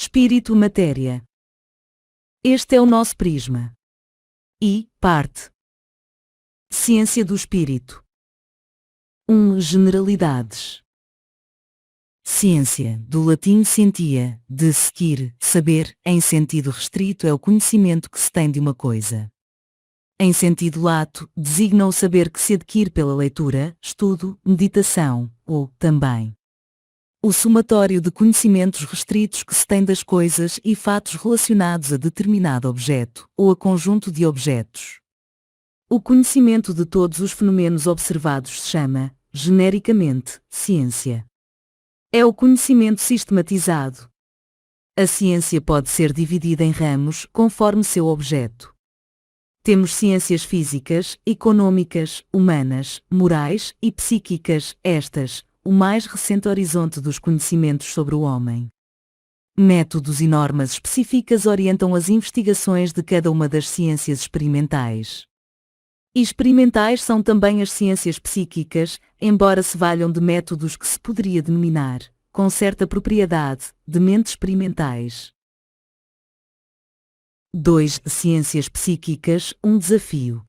Espírito-matéria. Este é o nosso prisma. E, parte. Ciência do espírito. 1. Generalidades. Ciência, do latim scientia, de seguir, saber, em sentido restrito é o conhecimento que se tem de uma coisa. Em sentido lato, designa o saber que se adquire pela leitura, estudo, meditação, ou, também, o somatório de conhecimentos restritos que se tem das coisas e fatos relacionados a determinado objeto, ou a conjunto de objetos. O conhecimento de todos os fenômenos observados se chama, genericamente, ciência. É o conhecimento sistematizado. A ciência pode ser dividida em ramos, conforme seu objeto. Temos ciências físicas, econômicas, humanas, morais e psíquicas, estas, o mais recente horizonte dos conhecimentos sobre o homem. Métodos e normas específicas orientam as investigações de cada uma das ciências experimentais. Experimentais são também as ciências psíquicas, embora se valham de métodos que se poderia denominar, com certa propriedade, de mentes experimentais. 2. Ciências psíquicas, um desafio.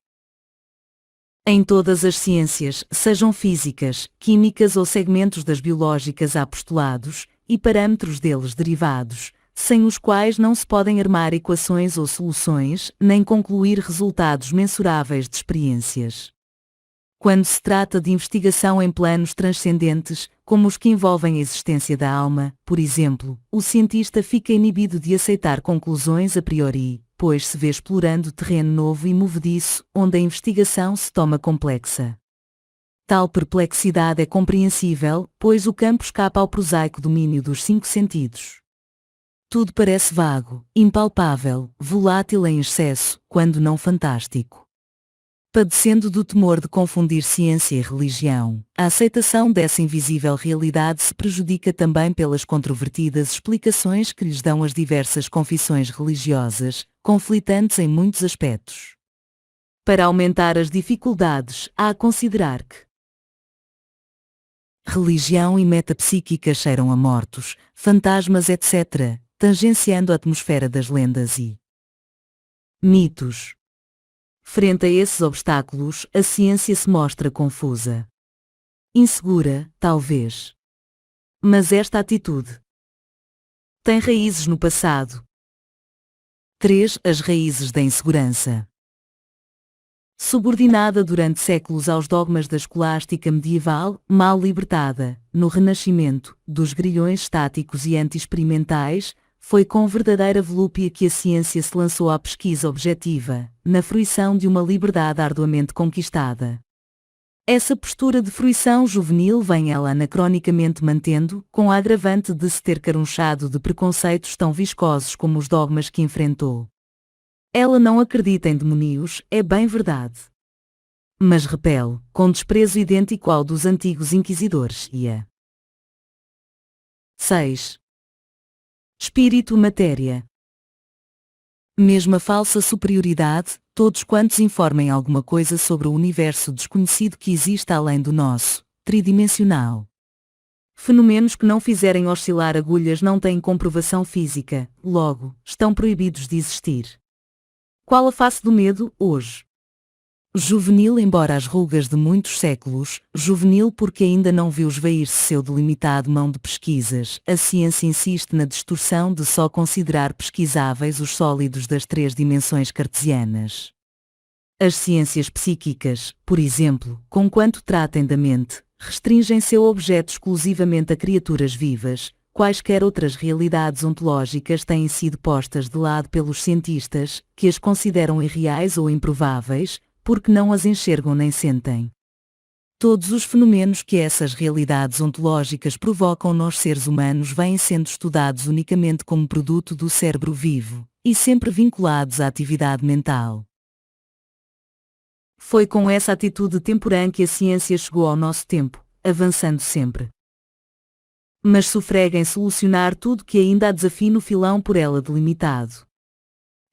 Em todas as ciências, sejam físicas, químicas ou segmentos das biológicas, há postulados e parâmetros deles derivados, sem os quais não se podem armar equações ou soluções, nem concluir resultados mensuráveis de experiências. Quando se trata de investigação em planos transcendentes, como os que envolvem a existência da alma, por exemplo, o cientista fica inibido de aceitar conclusões a priori, pois se vê explorando terreno novo e movediço, onde a investigação se toma complexa. Tal perplexidade é compreensível, pois o campo escapa ao prosaico domínio dos 5 sentidos. Tudo parece vago, impalpável, volátil em excesso, quando não fantástico. Padecendo do temor de confundir ciência e religião, a aceitação dessa invisível realidade se prejudica também pelas controvertidas explicações que lhes dão as diversas confissões religiosas, conflitantes em muitos aspectos. Para aumentar as dificuldades, há a considerar que religião e metapsíquica cheiram a mortos, fantasmas, etc., tangenciando a atmosfera das lendas e mitos. Frente a esses obstáculos, a ciência se mostra confusa. Insegura, talvez. Mas esta atitude tem raízes no passado. 3. As raízes da insegurança. Subordinada durante séculos aos dogmas da escolástica medieval, mal libertada, no Renascimento, dos grilhões estáticos e anti-experimentais, foi com verdadeira volúpia que a ciência se lançou à pesquisa objetiva, na fruição de uma liberdade arduamente conquistada. Essa postura de fruição juvenil vem ela anacronicamente mantendo, com a agravante de se ter carunchado de preconceitos tão viscosos como os dogmas que enfrentou. Ela não acredita em demónios, é bem verdade. Mas repele, com desprezo idêntico ao dos antigos inquisidores, e a 6. Espírito-matéria. Mesmo a falsa superioridade, todos quantos informem alguma coisa sobre o universo desconhecido que existe além do nosso, tridimensional. Fenômenos que não fizerem oscilar agulhas não têm comprovação física, logo, estão proibidos de existir. Qual a face do medo, hoje? Juvenil embora as rugas de muitos séculos, juvenil porque ainda não viu esvair-se seu delimitado mão de pesquisas, a ciência insiste na distorção de só considerar pesquisáveis os sólidos das 3 dimensões cartesianas. As ciências psíquicas, por exemplo, conquanto tratem da mente, restringem seu objeto exclusivamente a criaturas vivas, quaisquer outras realidades ontológicas têm sido postas de lado pelos cientistas, que as consideram irreais ou improváveis, porque não as enxergam nem sentem. Todos os fenômenos que essas realidades ontológicas provocam nos seres humanos vêm sendo estudados unicamente como produto do cérebro vivo, e sempre vinculados à atividade mental. Foi com essa atitude temporã que a ciência chegou ao nosso tempo, avançando sempre. Mas sofrega em solucionar tudo que ainda há desafio no filão por ela delimitado.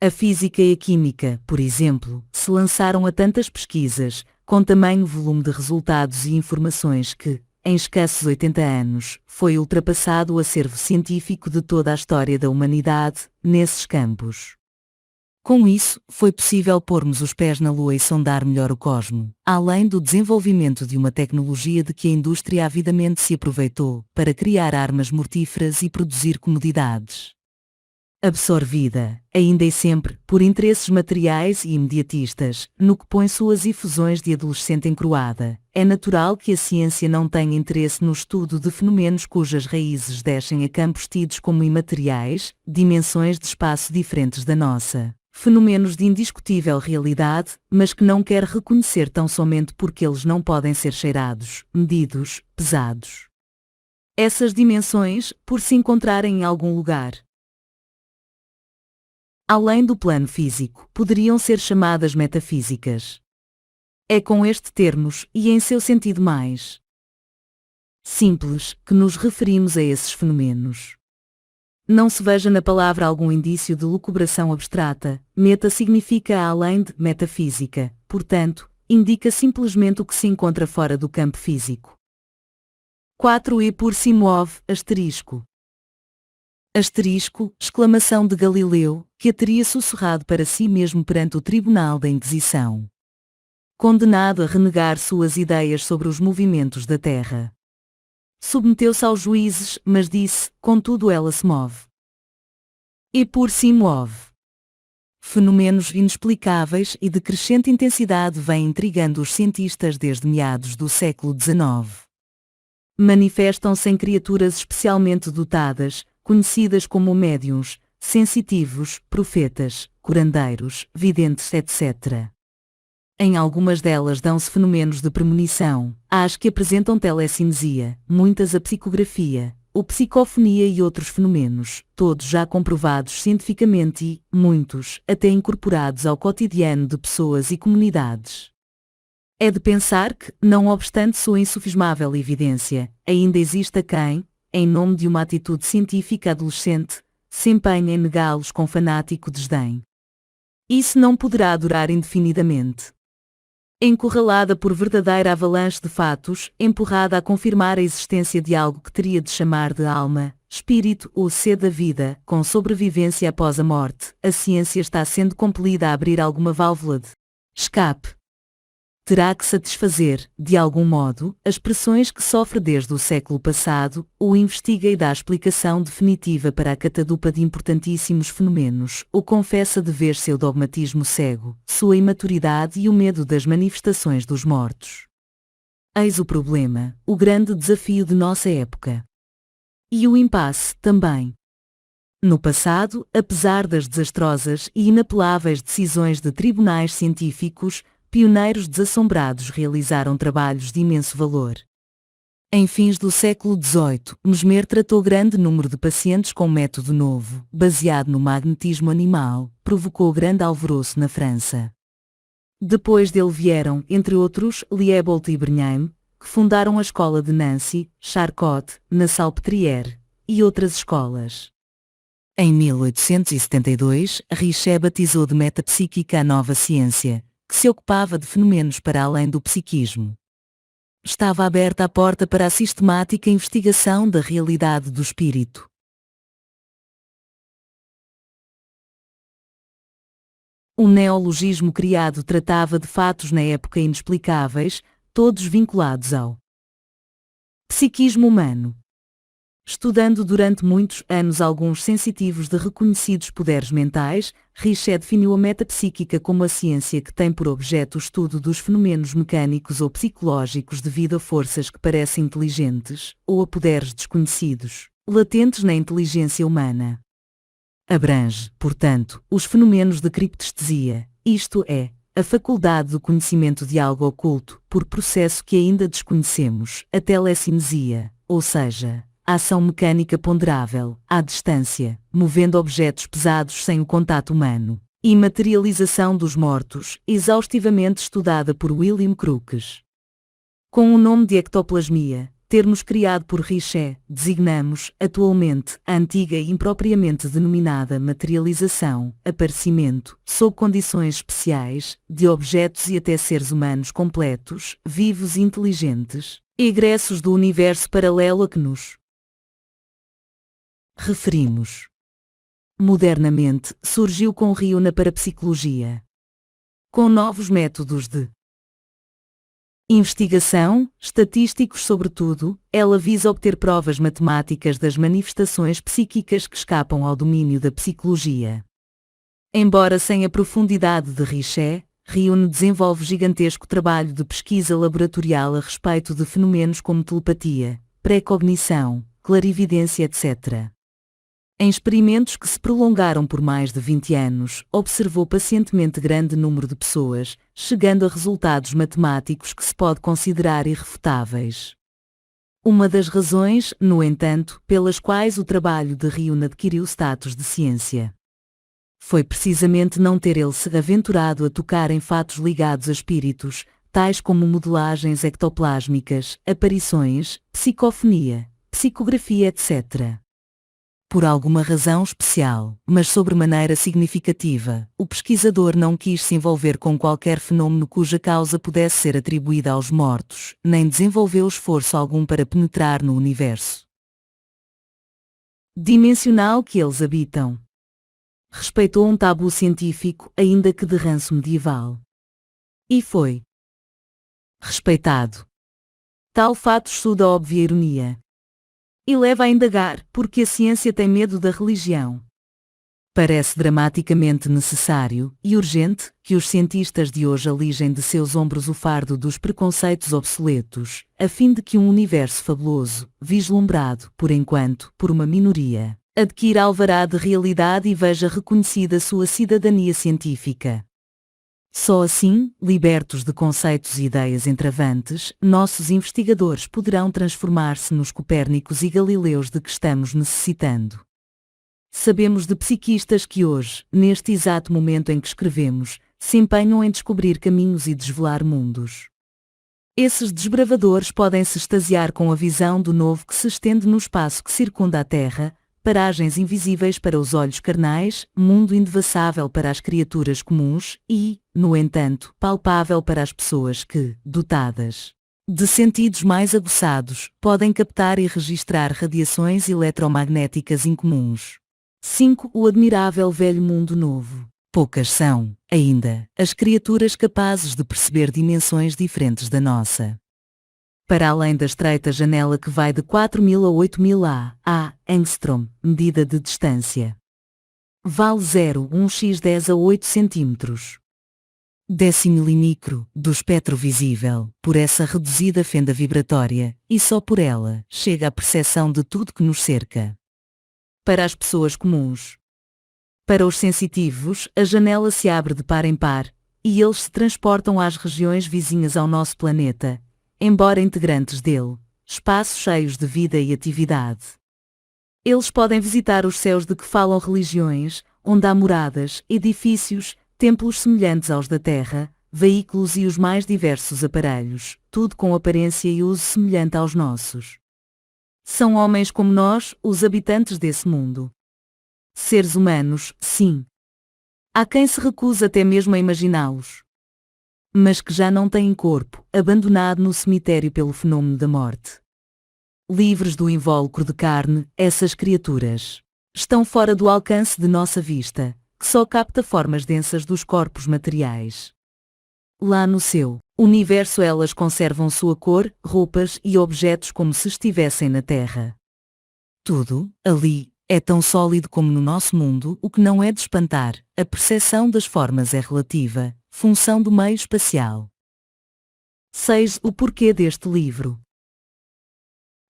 A física e a química, por exemplo, se lançaram a tantas pesquisas, com tamanho volume de resultados e informações que, em escassos 80 anos, foi ultrapassado o acervo científico de toda a história da humanidade, nesses campos. Com isso, foi possível pormos os pés na Lua e sondar melhor o cosmo, além do desenvolvimento de uma tecnologia de que a indústria avidamente se aproveitou, para criar armas mortíferas e produzir comodidades. Absorvida, ainda e sempre, por interesses materiais e imediatistas, no que põe suas efusões de adolescente encruada, é natural que a ciência não tenha interesse no estudo de fenômenos cujas raízes descem a campos tidos como imateriais, dimensões de espaço diferentes da nossa. Fenômenos de indiscutível realidade, mas que não quer reconhecer tão somente porque eles não podem ser cheirados, medidos, pesados. Essas dimensões, por se encontrarem em algum lugar além do plano físico, poderiam ser chamadas metafísicas. É com este termos, e em seu sentido mais simples, que nos referimos a esses fenômenos. Não se veja na palavra algum indício de lucubração abstrata, meta significa além de metafísica, portanto, indica simplesmente o que se encontra fora do campo físico. 4 E por si move, asterisco. Asterisco, exclamação de Galileu, que a teria sussurrado para si mesmo perante o tribunal da Inquisição. Condenado a renegar suas ideias sobre os movimentos da Terra. Submeteu-se aos juízes, mas disse, contudo ela se move. E por si move. Fenômenos inexplicáveis e de crescente intensidade vêm intrigando os cientistas desde meados do século XIX. Manifestam-se em criaturas especialmente dotadas, conhecidas como médiuns, sensitivos, profetas, curandeiros, videntes, etc. Em algumas delas dão-se fenômenos de premonição, há as que apresentam telecinesia, muitas a psicografia, ou psicofonia e outros fenômenos, todos já comprovados cientificamente e, muitos, até incorporados ao cotidiano de pessoas e comunidades. É de pensar que, não obstante sua insufismável evidência, ainda exista quem, em nome de uma atitude científica adolescente, se empenha em negá-los com fanático desdém. Isso não poderá durar indefinidamente. Encurralada por verdadeira avalanche de fatos, empurrada a confirmar a existência de algo que teria de chamar de alma, espírito ou sede da vida, com sobrevivência após a morte, a ciência está sendo compelida a abrir alguma válvula de escape. Terá que satisfazer, de algum modo, as pressões que sofre desde o século passado, ou investiga e dá explicação definitiva para a catadupa de importantíssimos fenômenos, ou confessa de vez seu dogmatismo cego, sua imaturidade e o medo das manifestações dos mortos. Eis o problema, o grande desafio de nossa época. E o impasse, também. No passado, apesar das desastrosas e inapeláveis decisões de tribunais científicos, pioneiros desassombrados realizaram trabalhos de imenso valor. Em fins do século XVIII, Mesmer tratou grande número de pacientes com método novo, baseado no magnetismo animal, provocou grande alvoroço na França. Depois dele vieram, entre outros, Liébault e Bernheim, que fundaram a escola de Nancy, Charcot, na Salpêtrière, e outras escolas. Em 1872, Richet batizou de metapsíquica a nova ciência, que se ocupava de fenômenos para além do psiquismo. Estava aberta a porta para a sistemática investigação da realidade do espírito. O neologismo criado tratava de fatos na época inexplicáveis, todos vinculados ao psiquismo humano. Estudando durante muitos anos alguns sensitivos de reconhecidos poderes mentais, Richet definiu a metapsíquica como a ciência que tem por objeto o estudo dos fenômenos mecânicos ou psicológicos devido a forças que parecem inteligentes, ou a poderes desconhecidos, latentes na inteligência humana. Abrange, portanto, os fenômenos de criptestesia, isto é, a faculdade do conhecimento de algo oculto, por processo que ainda desconhecemos, a telecinesia, ou seja, a ação mecânica ponderável, à distância, movendo objetos pesados sem o contato humano, e materialização dos mortos, exaustivamente estudada por William Crookes. Com o nome de ectoplasmia, termos criado por Richet, designamos, atualmente, a antiga e impropriamente denominada materialização, aparecimento, sob condições especiais, de objetos e até seres humanos completos, vivos e inteligentes, Egressos do universo paralelo a que nos referimos. Modernamente, surgiu com Rio na parapsicologia. Com novos métodos de investigação, estatísticos sobretudo, ela visa obter provas matemáticas das manifestações psíquicas que escapam ao domínio da psicologia. Embora sem a profundidade de Richer, Ryun desenvolve gigantesco trabalho de pesquisa laboratorial a respeito de fenômenos como telepatia, precognição, clarividência, etc. Em experimentos que se prolongaram por mais de 20 anos, observou pacientemente grande número de pessoas, chegando a resultados matemáticos que se pode considerar irrefutáveis. Uma das razões, no entanto, pelas quais o trabalho de Ryun adquiriu status de ciência, foi precisamente não ter ele se aventurado a tocar em fatos ligados a espíritos, tais como modelagens ectoplásmicas, aparições, psicofonia, psicografia, etc. Por alguma razão especial, mas sobremaneira significativa, o pesquisador não quis se envolver com qualquer fenômeno cuja causa pudesse ser atribuída aos mortos, nem desenvolveu esforço algum para penetrar no universo dimensional que eles habitam. Respeitou um tabu científico, ainda que de ranço medieval. E foi respeitado. Tal fato estuda a óbvia ironia. E leva a indagar, porque a ciência tem medo da religião. Parece dramaticamente necessário, e urgente, que os cientistas de hoje alijem de seus ombros o fardo dos preconceitos obsoletos, a fim de que um universo fabuloso, vislumbrado, por enquanto, por uma minoria, adquira alvará de realidade e veja reconhecida sua cidadania científica. Só assim, libertos de conceitos e ideias entravantes, nossos investigadores poderão transformar-se nos Copérnicos e Galileus de que estamos necessitando. Sabemos de psiquistas que hoje, neste exato momento em que escrevemos, se empenham em descobrir caminhos e desvelar mundos. Esses desbravadores podem se extasiar com a visão do novo que se estende no espaço que circunda a Terra, paragens invisíveis para os olhos carnais, mundo indevassável para as criaturas comuns e, no entanto, palpável para as pessoas que, dotadas de sentidos mais aguçados, podem captar e registrar radiações eletromagnéticas incomuns. 5. O admirável velho mundo novo. Poucas são, ainda, as criaturas capazes de perceber dimensões diferentes da nossa. Para além da estreita janela que vai de 4.000 a 8.000 Angstrom, medida de distância. Vale 0,1x10 a 8 cm. Decimilímetro do espectro visível, por essa reduzida fenda vibratória, e só por ela, chega a percepção de tudo que nos cerca. Para as pessoas comuns. Para os sensitivos, a janela se abre de par em par, e eles se transportam às regiões vizinhas ao nosso planeta, embora integrantes dele, espaços cheios de vida e atividade. Eles podem visitar os céus de que falam religiões, onde há moradas, edifícios, templos semelhantes aos da Terra, veículos e os mais diversos aparelhos, tudo com aparência e uso semelhante aos nossos. São homens como nós, os habitantes desse mundo. Seres humanos, sim. Há quem se recusa até mesmo a imaginá-los. Mas que já não têm corpo, abandonado no cemitério pelo fenômeno da morte. Livres do invólucro de carne, essas criaturas estão fora do alcance de nossa vista, que só capta formas densas dos corpos materiais. Lá no seu universo elas conservam sua cor, roupas e objetos como se estivessem na Terra. Tudo, ali, é tão sólido como no nosso mundo, o que não é de espantar, a percepção das formas é relativa, função do meio espacial. 6. O porquê deste livro.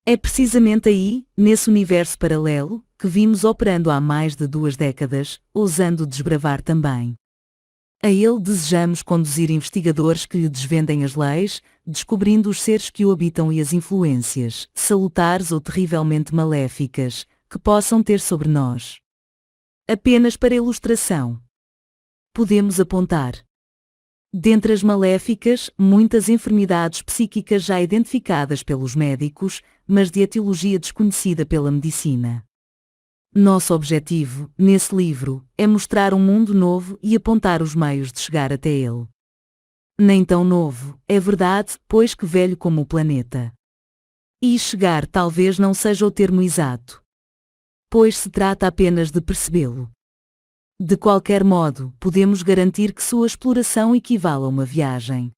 É precisamente aí, nesse universo paralelo, que vimos operando há mais de 2 décadas, ousando desbravar também. A ele desejamos conduzir investigadores que lhe desvendem as leis, descobrindo os seres que o habitam e as influências, salutares ou terrivelmente maléficas, que possam ter sobre nós. Apenas para ilustração, podemos apontar. Dentre as maléficas, muitas enfermidades psíquicas já identificadas pelos médicos, mas de etiologia desconhecida pela medicina. Nosso objetivo, nesse livro, é mostrar um mundo novo e apontar os meios de chegar até ele. Nem tão novo, é verdade, pois que velho como o planeta. E chegar talvez não seja o termo exato, pois se trata apenas de percebê-lo. De qualquer modo, podemos garantir que sua exploração equivale a uma viagem.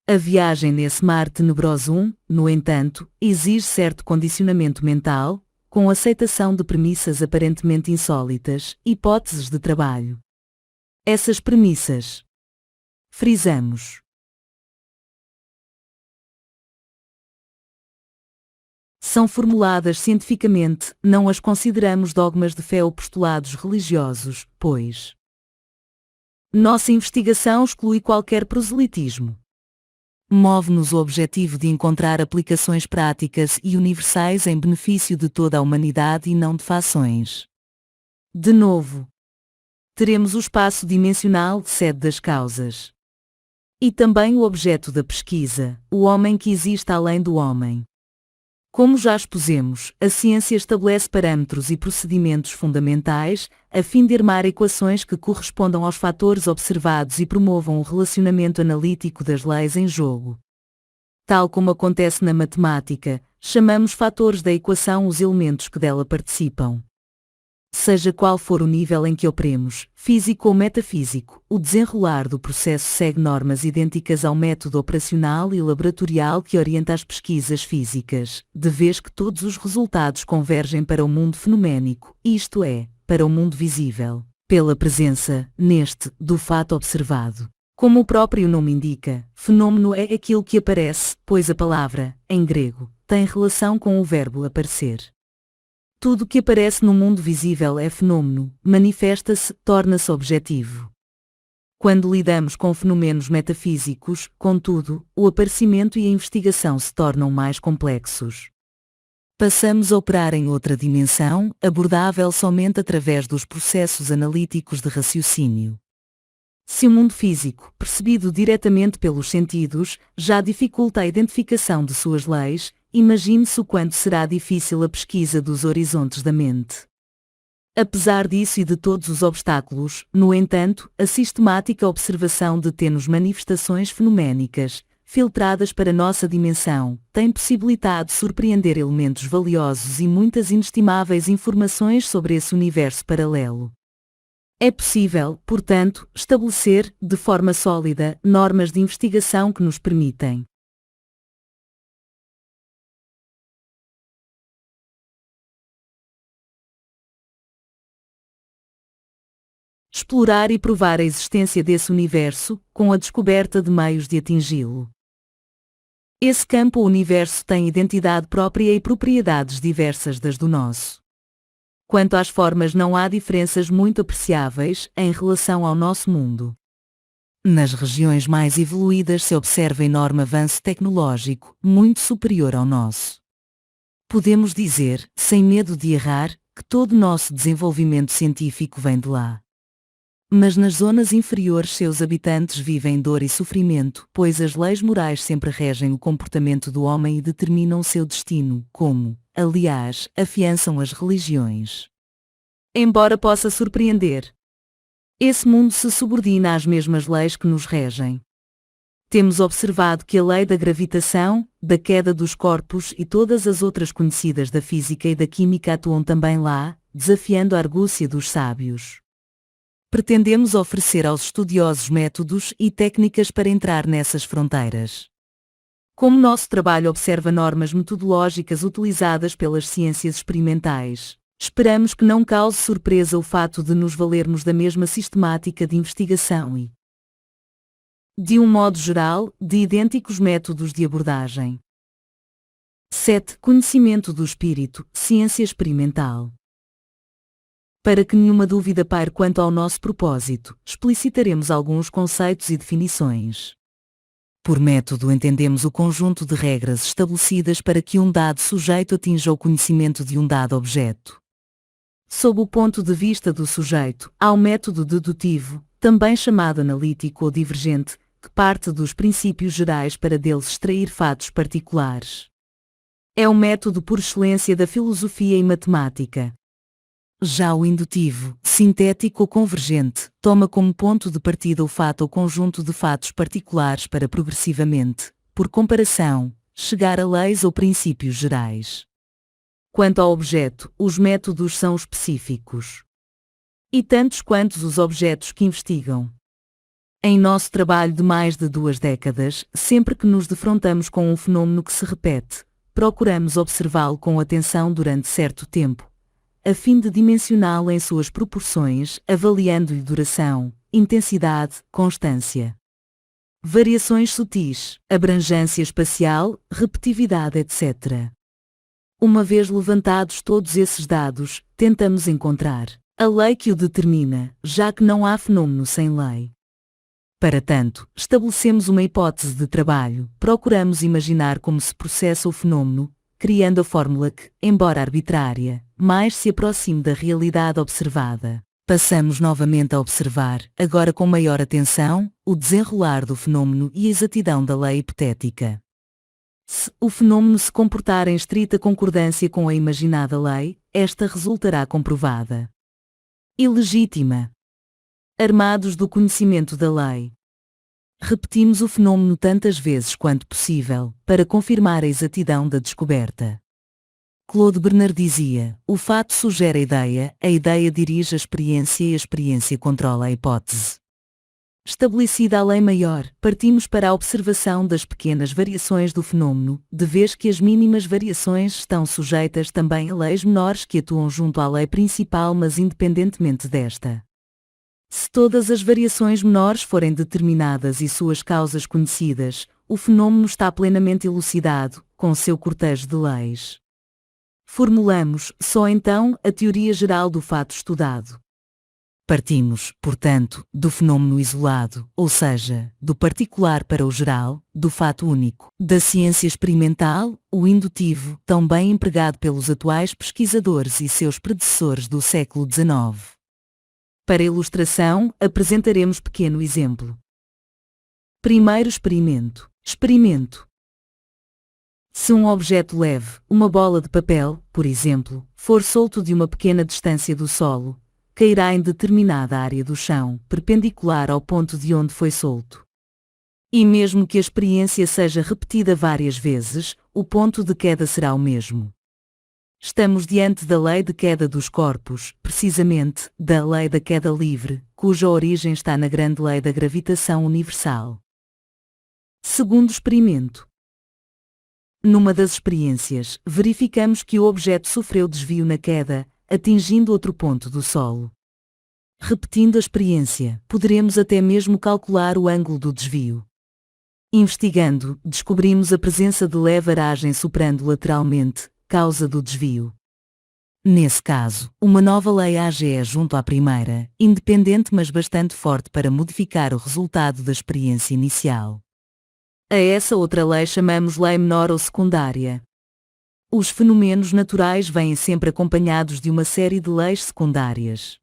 A viagem nesse mar tenebroso, no entanto, exige certo condicionamento mental, com aceitação de premissas aparentemente insólitas, hipóteses de trabalho. Essas premissas, frisamos, são formuladas cientificamente, não as consideramos dogmas de fé ou postulados religiosos, pois nossa investigação exclui qualquer proselitismo. Move-nos o objetivo de encontrar aplicações práticas e universais em benefício de toda a humanidade e não de fações. De novo, teremos o espaço dimensional de sede das causas. E também o objeto da pesquisa, o homem que existe além do homem. Como já expusemos, a ciência estabelece parâmetros e procedimentos fundamentais, a fim de armar equações que correspondam aos fatores observados e promovam o relacionamento analítico das leis em jogo. Tal como acontece na matemática, chamamos fatores da equação os elementos que dela participam. Seja qual for o nível em que operemos, físico ou metafísico, o desenrolar do processo segue normas idênticas ao método operacional e laboratorial que orienta as pesquisas físicas, de vez que todos os resultados convergem para o mundo fenoménico, isto é, para o mundo visível, pela presença, neste, do fato observado. Como o próprio nome indica, fenômeno é aquilo que aparece, pois a palavra, em grego, tem relação com o verbo aparecer. Tudo que aparece no mundo visível é fenômeno, manifesta-se, torna-se objetivo. Quando lidamos com fenômenos metafísicos, contudo, o aparecimento e a investigação se tornam mais complexos. Passamos a operar em outra dimensão, abordável somente através dos processos analíticos de raciocínio. Se o mundo físico, percebido diretamente pelos sentidos, já dificulta a identificação de suas leis, imagine-se o quanto será difícil a pesquisa dos horizontes da mente. Apesar disso e de todos os obstáculos, no entanto, a sistemática observação de tênues manifestações fenoménicas, filtradas para nossa dimensão, tem possibilitado surpreender elementos valiosos e muitas inestimáveis informações sobre esse universo paralelo. É possível, portanto, estabelecer, de forma sólida, normas de investigação que nos permitem explorar e provar a existência desse universo, com a descoberta de meios de atingi-lo. Esse campo ou universo tem identidade própria e propriedades diversas das do nosso. Quanto às formas, não há diferenças muito apreciáveis em relação ao nosso mundo. Nas regiões mais evoluídas se observa enorme avanço tecnológico, muito superior ao nosso. Podemos dizer, sem medo de errar, que todo o nosso desenvolvimento científico vem de lá. Mas nas zonas inferiores seus habitantes vivem dor e sofrimento, pois as leis morais sempre regem o comportamento do homem e determinam seu destino, como, aliás, afiançam as religiões. Embora possa surpreender, esse mundo se subordina às mesmas leis que nos regem. Temos observado que a lei da gravitação, da queda dos corpos e todas as outras conhecidas da física e da química atuam também lá, desafiando a argúcia dos sábios. Pretendemos oferecer aos estudiosos métodos e técnicas para entrar nessas fronteiras. Como nosso trabalho observa normas metodológicas utilizadas pelas ciências experimentais, esperamos que não cause surpresa o fato de nos valermos da mesma sistemática de investigação e, de um modo geral, de idênticos métodos de abordagem. 7. Conhecimento do espírito, ciência experimental. Para que nenhuma dúvida paire quanto ao nosso propósito, explicitaremos alguns conceitos e definições. Por método entendemos o conjunto de regras estabelecidas para que um dado sujeito atinja o conhecimento de um dado objeto. Sob o ponto de vista do sujeito, há o método dedutivo, também chamado analítico ou divergente, que parte dos princípios gerais para deles extrair fatos particulares. É o método por excelência da filosofia e matemática. Já o indutivo, sintético ou convergente, toma como ponto de partida o fato ou conjunto de fatos particulares para progressivamente, por comparação, chegar a leis ou princípios gerais. Quanto ao objeto, os métodos são específicos. E tantos quantos os objetos que investigam. Em nosso trabalho de mais de 2 décadas, sempre que nos defrontamos com um fenômeno que se repete, procuramos observá-lo com atenção durante certo tempo, a fim de dimensioná-lo em suas proporções, avaliando-lhe duração, intensidade, constância, variações sutis, abrangência espacial, repetitividade, etc. Uma vez levantados todos esses dados, tentamos encontrar a lei que o determina, já que não há fenômeno sem lei. Para tanto, estabelecemos uma hipótese de trabalho, procuramos imaginar como se processa o fenômeno, criando a fórmula que, embora arbitrária, mais se aproxime da realidade observada. Passamos novamente a observar, agora com maior atenção, o desenrolar do fenômeno e a exatidão da lei hipotética. Se o fenômeno se comportar em estrita concordância com a imaginada lei, esta resultará comprovada e legítima. Armados do conhecimento da lei, repetimos o fenômeno tantas vezes quanto possível, para confirmar a exatidão da descoberta. Claude Bernard dizia: o fato sugere a ideia dirige a experiência e a experiência controla a hipótese. Estabelecida a lei maior, partimos para a observação das pequenas variações do fenômeno, de vez que as mínimas variações estão sujeitas também a leis menores que atuam junto à lei principal mas independentemente desta. Se todas as variações menores forem determinadas e suas causas conhecidas, o fenômeno está plenamente elucidado, com seu cortejo de leis. Formulamos, só então, a teoria geral do fato estudado. Partimos, portanto, do fenômeno isolado, ou seja, do particular para o geral, do fato único, da ciência experimental, o indutivo, tão bem empregado pelos atuais pesquisadores e seus predecessores do século XIX. Para ilustração, apresentaremos pequeno exemplo. Primeiro experimento. Experimento. Se um objeto leve, uma bola de papel, por exemplo, for solto de uma pequena distância do solo, cairá em determinada área do chão, perpendicular ao ponto de onde foi solto. E mesmo que a experiência seja repetida várias vezes, o ponto de queda será o mesmo. Estamos diante da lei de queda dos corpos, precisamente, da lei da queda livre, cuja origem está na grande lei da gravitação universal. Segundo experimento. Numa das experiências, verificamos que o objeto sofreu desvio na queda, atingindo outro ponto do solo. Repetindo a experiência, poderemos até mesmo calcular o ângulo do desvio. Investigando, descobrimos a presença de leve aragem soprando lateralmente, causa do desvio. Nesse caso, uma nova lei age junto à primeira, independente mas bastante forte para modificar o resultado da experiência inicial. A essa outra lei chamamos lei menor ou secundária. Os fenômenos naturais vêm sempre acompanhados de uma série de leis secundárias.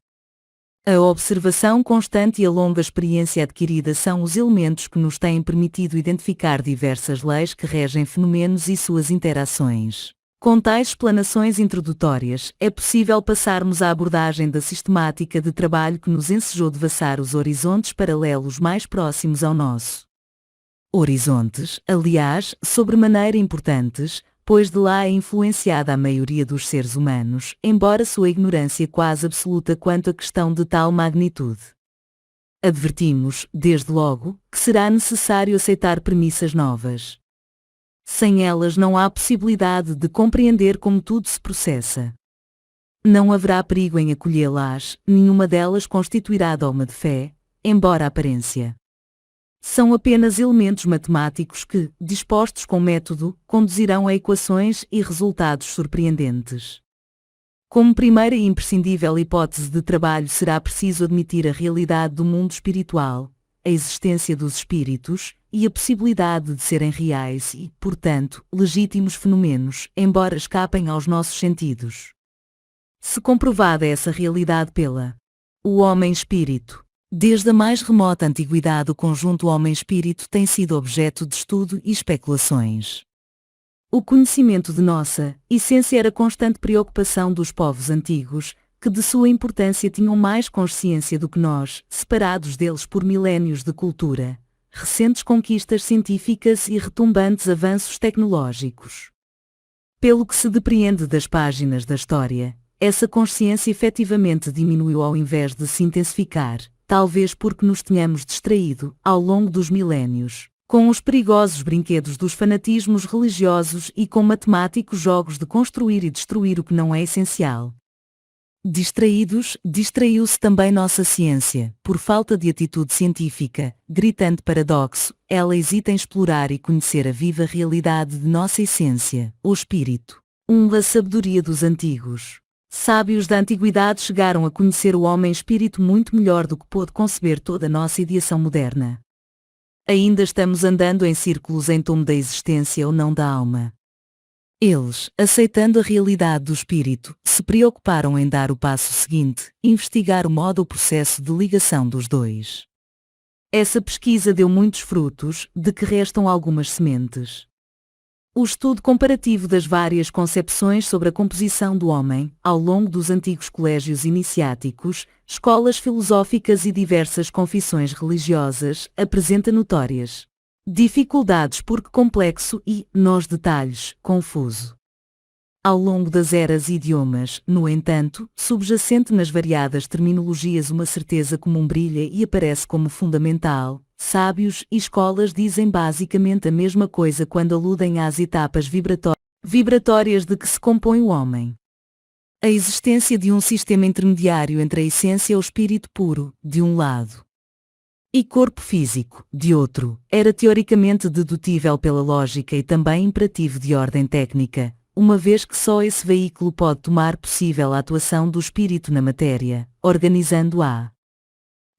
A observação constante e a longa experiência adquirida são os elementos que nos têm permitido identificar diversas leis que regem fenômenos e suas interações. Com tais explanações introdutórias, é possível passarmos à abordagem da sistemática de trabalho que nos ensejou devassar os horizontes paralelos mais próximos ao nosso. Horizontes, aliás, sobremaneira importantes, pois de lá é influenciada a maioria dos seres humanos, embora sua ignorância quase absoluta quanto à questão de tal magnitude. Advertimos, desde logo, que será necessário aceitar premissas novas. Sem elas não há possibilidade de compreender como tudo se processa. Não haverá perigo em acolhê-las, nenhuma delas constituirá dogma de fé, embora a aparência. São apenas elementos matemáticos que, dispostos com método, conduzirão a equações e resultados surpreendentes. Como primeira e imprescindível hipótese de trabalho será preciso admitir a realidade do mundo espiritual, a existência dos espíritos, e a possibilidade de serem reais e, portanto, legítimos fenômenos, embora escapem aos nossos sentidos. Se comprovada essa realidade o homem-espírito, desde a mais remota antiguidade o conjunto homem-espírito tem sido objeto de estudo e especulações. O conhecimento de nossa essência era constante preocupação dos povos antigos, que de sua importância tinham mais consciência do que nós, separados deles por milénios de cultura, recentes conquistas científicas e retumbantes avanços tecnológicos. Pelo que se depreende das páginas da história, essa consciência efetivamente diminuiu ao invés de se intensificar, talvez porque nos tenhamos distraído, ao longo dos milénios, com os perigosos brinquedos dos fanatismos religiosos e com matemáticos jogos de construir e destruir o que não é essencial. Distraídos, distraiu-se também nossa ciência, por falta de atitude científica, gritante paradoxo, ela hesita em explorar e conhecer a viva realidade de nossa essência, o espírito. A sabedoria dos antigos. Sábios da antiguidade chegaram a conhecer o homem-espírito muito melhor do que pôde conceber toda a nossa ideação moderna. Ainda estamos andando em círculos em torno da existência ou não da alma. Eles, aceitando a realidade do espírito, se preocuparam em dar o passo seguinte, investigar o modo ou processo de ligação dos dois. Essa pesquisa deu muitos frutos, de que restam algumas sementes. O estudo comparativo das várias concepções sobre a composição do homem, ao longo dos antigos colégios iniciáticos, escolas filosóficas e diversas confissões religiosas, apresenta notórias dificuldades porque complexo e, nos detalhes, confuso. Ao longo das eras e idiomas, no entanto, subjacente nas variadas terminologias uma certeza comum brilha e aparece como fundamental. Sábios e escolas dizem basicamente a mesma coisa quando aludem às etapas vibratórias de que se compõe o homem. A existência de um sistema intermediário entre a essência e o espírito puro, de um lado, e corpo físico, de outro, era teoricamente dedutível pela lógica e também imperativo de ordem técnica, uma vez que só esse veículo pode tomar possível a atuação do espírito na matéria, organizando-a.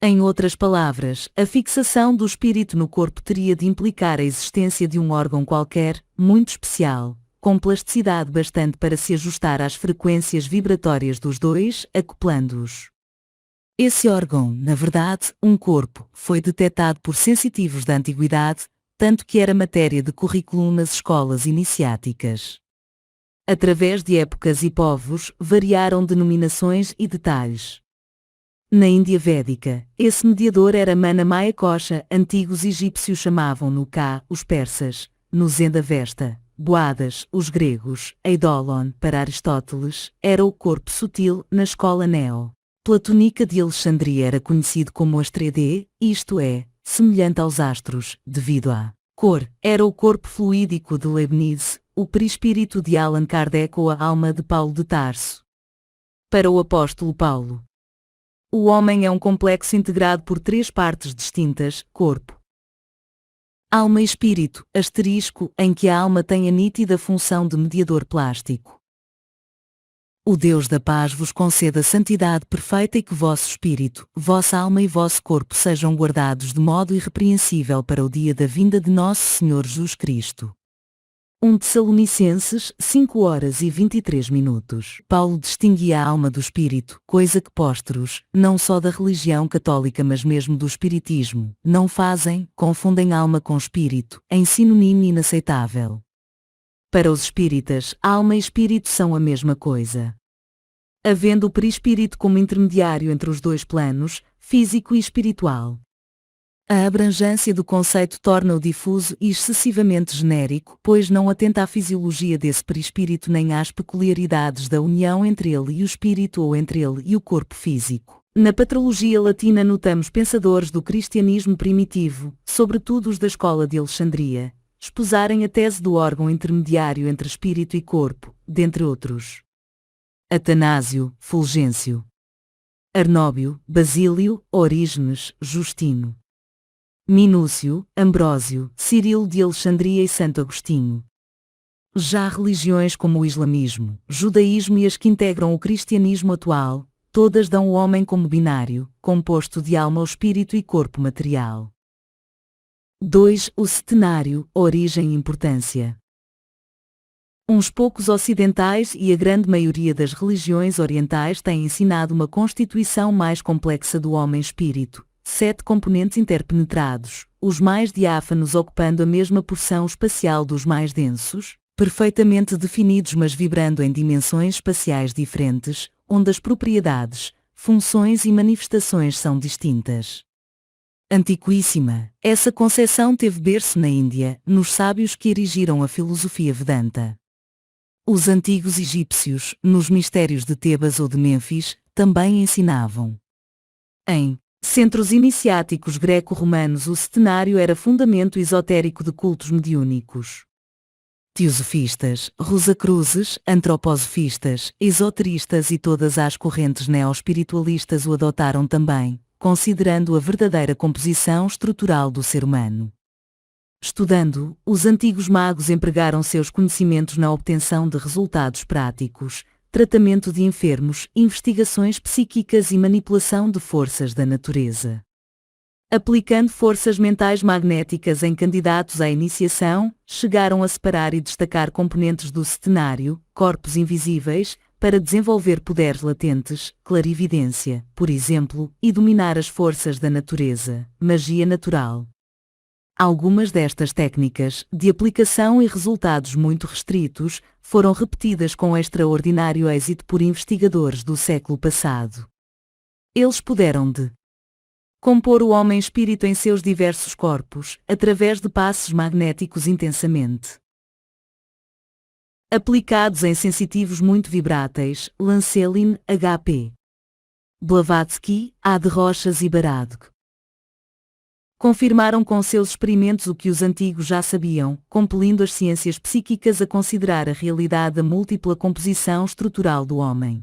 Em outras palavras, a fixação do espírito no corpo teria de implicar a existência de um órgão qualquer, muito especial, com plasticidade bastante para se ajustar às frequências vibratórias dos dois, acoplando-os. Esse órgão, na verdade, um corpo, foi detectado por sensitivos da antiguidade, tanto que era matéria de currículo nas escolas iniciáticas. Através de épocas e povos, variaram denominações e detalhes. Na Índia Védica, esse mediador era Mana Maya Kosha, antigos egípcios chamavam-no Ka, os persas, no Zendavesta, Boadas, os gregos, Eidolon, para Aristóteles, era o corpo sutil, na escola neo-platônica de Alexandria era conhecido como Astrédê, isto é, semelhante aos astros, devido à cor, era o corpo fluídico de Leibniz, o perispírito de Allan Kardec ou a alma de Paulo de Tarso. Para o apóstolo Paulo, o homem é um complexo integrado por três partes distintas, corpo, alma e espírito, em que a alma tem a nítida função de mediador plástico. O Deus da paz vos conceda santidade perfeita e que vosso espírito, vossa alma e vosso corpo sejam guardados de modo irrepreensível para o dia da vinda de nosso Senhor Jesus Cristo. 1 Tessalonicenses, 5:23. Paulo distinguia a alma do espírito, coisa que pósteros, não só da religião católica mas mesmo do espiritismo, não fazem, confundem alma com espírito, em sinônimo inaceitável. Para os espíritas, alma e espírito são a mesma coisa. Havendo o perispírito como intermediário entre os dois planos, físico e espiritual. A abrangência do conceito torna-o difuso e excessivamente genérico, pois não atenta à fisiologia desse perispírito nem às peculiaridades da união entre ele e o espírito ou entre ele e o corpo físico. Na patrologia latina notamos pensadores do cristianismo primitivo, sobretudo os da escola de Alexandria, esposarem a tese do órgão intermediário entre espírito e corpo, dentre outros. Atanásio, Fulgêncio, Arnóbio, Basílio, Orígenes, Justino, Minúcio, Ambrósio, Cirilo de Alexandria e Santo Agostinho. Já religiões como o islamismo, judaísmo e as que integram o cristianismo atual, todas dão o homem como binário, composto de alma ou espírito e corpo material. 2. O setenário, origem e importância. Uns poucos ocidentais e a grande maioria das religiões orientais têm ensinado uma constituição mais complexa do homem-espírito, 7 componentes interpenetrados, os mais diáfanos ocupando a mesma porção espacial dos mais densos, perfeitamente definidos mas vibrando em dimensões espaciais diferentes, onde as propriedades, funções e manifestações são distintas. Antiquíssima, essa concepção teve berço na Índia, nos sábios que erigiram a filosofia Vedanta. Os antigos egípcios, nos mistérios de Tebas ou de Mênfis, também ensinavam. Em centros iniciáticos greco-romanos o setenário era fundamento esotérico de cultos mediúnicos. Teosofistas, rosacruzes, antroposofistas, esoteristas e todas as correntes neoespiritualistas o adotaram também, considerando a verdadeira composição estrutural do ser humano. Estudando, os antigos magos empregaram seus conhecimentos na obtenção de resultados práticos, tratamento de enfermos, investigações psíquicas e manipulação de forças da natureza. Aplicando forças mentais magnéticas em candidatos à iniciação, chegaram a separar e destacar componentes do setenário, corpos invisíveis, para desenvolver poderes latentes, clarividência, por exemplo, e dominar as forças da natureza, magia natural. Algumas destas técnicas, de aplicação e resultados muito restritos, foram repetidas com extraordinário êxito por investigadores do século passado. Eles puderam compor o homem-espírito em seus diversos corpos, através de passes magnéticos intensamente aplicados em sensitivos muito vibráteis, Lancelin, H.P. Blavatsky, A. de Rochas e Baradg. Confirmaram com seus experimentos o que os antigos já sabiam, compelindo as ciências psíquicas a considerar a realidade da múltipla composição estrutural do homem.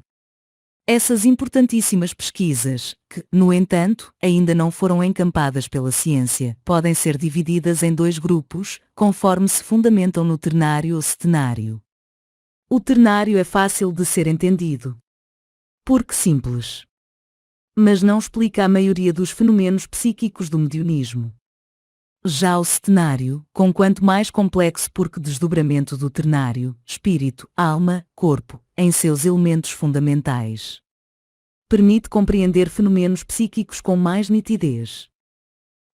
Essas importantíssimas pesquisas, que, no entanto, ainda não foram encampadas pela ciência, podem ser divididas em dois grupos, conforme se fundamentam no ternário ou setenário. O ternário é fácil de ser entendido, porque simples, mas não explica a maioria dos fenômenos psíquicos do mediunismo. Já o setenário, conquanto mais complexo porque desdobramento do ternário, espírito, alma, corpo, em seus elementos fundamentais, permite compreender fenômenos psíquicos com mais nitidez.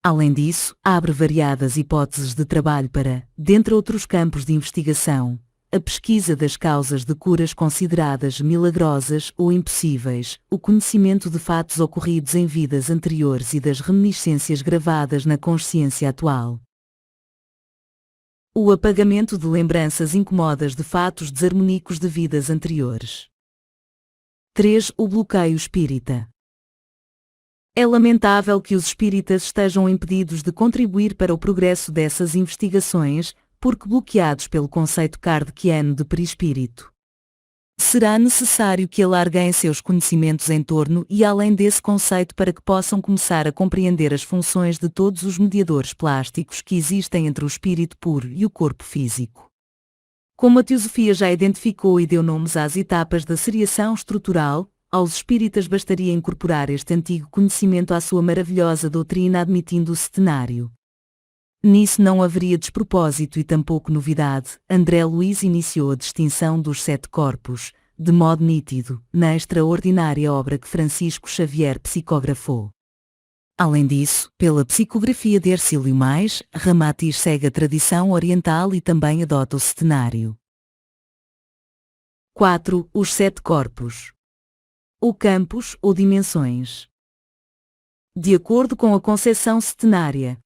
Além disso, abre variadas hipóteses de trabalho para, dentre outros campos de investigação, a pesquisa das causas de curas consideradas milagrosas ou impossíveis, o conhecimento de fatos ocorridos em vidas anteriores e das reminiscências gravadas na consciência atual. O apagamento de lembranças incomodas de fatos desarmônicos de vidas anteriores. 3. O bloqueio espírita. É lamentável que os espíritas estejam impedidos de contribuir para o progresso dessas investigações, porque bloqueados pelo conceito kardeciano de perispírito. Será necessário que alarguem seus conhecimentos em torno e além desse conceito para que possam começar a compreender as funções de todos os mediadores plásticos que existem entre o espírito puro e o corpo físico. Como a teosofia já identificou e deu nomes às etapas da seriação estrutural, aos espíritas bastaria incorporar este antigo conhecimento à sua maravilhosa doutrina admitindo o setenário. Nisso não haveria despropósito e tampouco novidade. André Luiz iniciou a distinção dos 7 corpos, de modo nítido, na extraordinária obra que Francisco Xavier psicografou. Além disso, pela psicografia de Hercílio Mais, Ramatiz segue a tradição oriental e também adota o setenário. 4. Os 7 corpos. Ou campos ou dimensões. De acordo com a concepção setenária,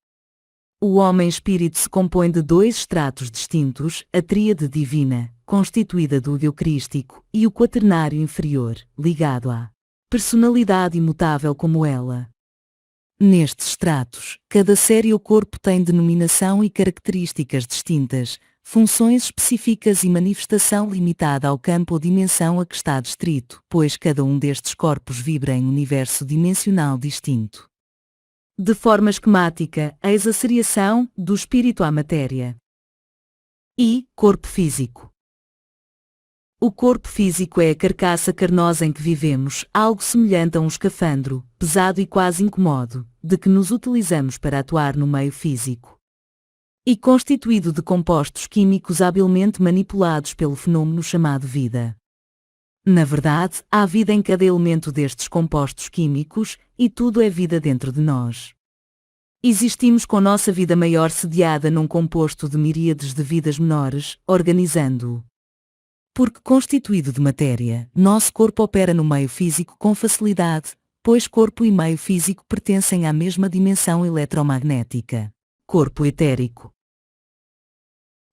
o homem-espírito se compõe de 2 estratos distintos, a tríade divina, constituída do eucrístico, e o quaternário inferior, ligado à personalidade imutável como ela. Nestes estratos, cada série ou corpo tem denominação e características distintas, funções específicas e manifestação limitada ao campo ou dimensão a que está distrito, pois cada um destes corpos vibra em universo dimensional distinto. De forma esquemática, eis a seriação do espírito à matéria. E corpo físico. O corpo físico é a carcaça carnosa em que vivemos, algo semelhante a um escafandro, pesado e quase incômodo, de que nos utilizamos para atuar no meio físico. E constituído de compostos químicos habilmente manipulados pelo fenômeno chamado vida. Na verdade, há vida em cada elemento destes compostos químicos, e tudo é vida dentro de nós. Existimos com nossa vida maior sediada num composto de miríades de vidas menores, organizando-o. Porque constituído de matéria, nosso corpo opera no meio físico com facilidade, pois corpo e meio físico pertencem à mesma dimensão eletromagnética. Corpo etérico.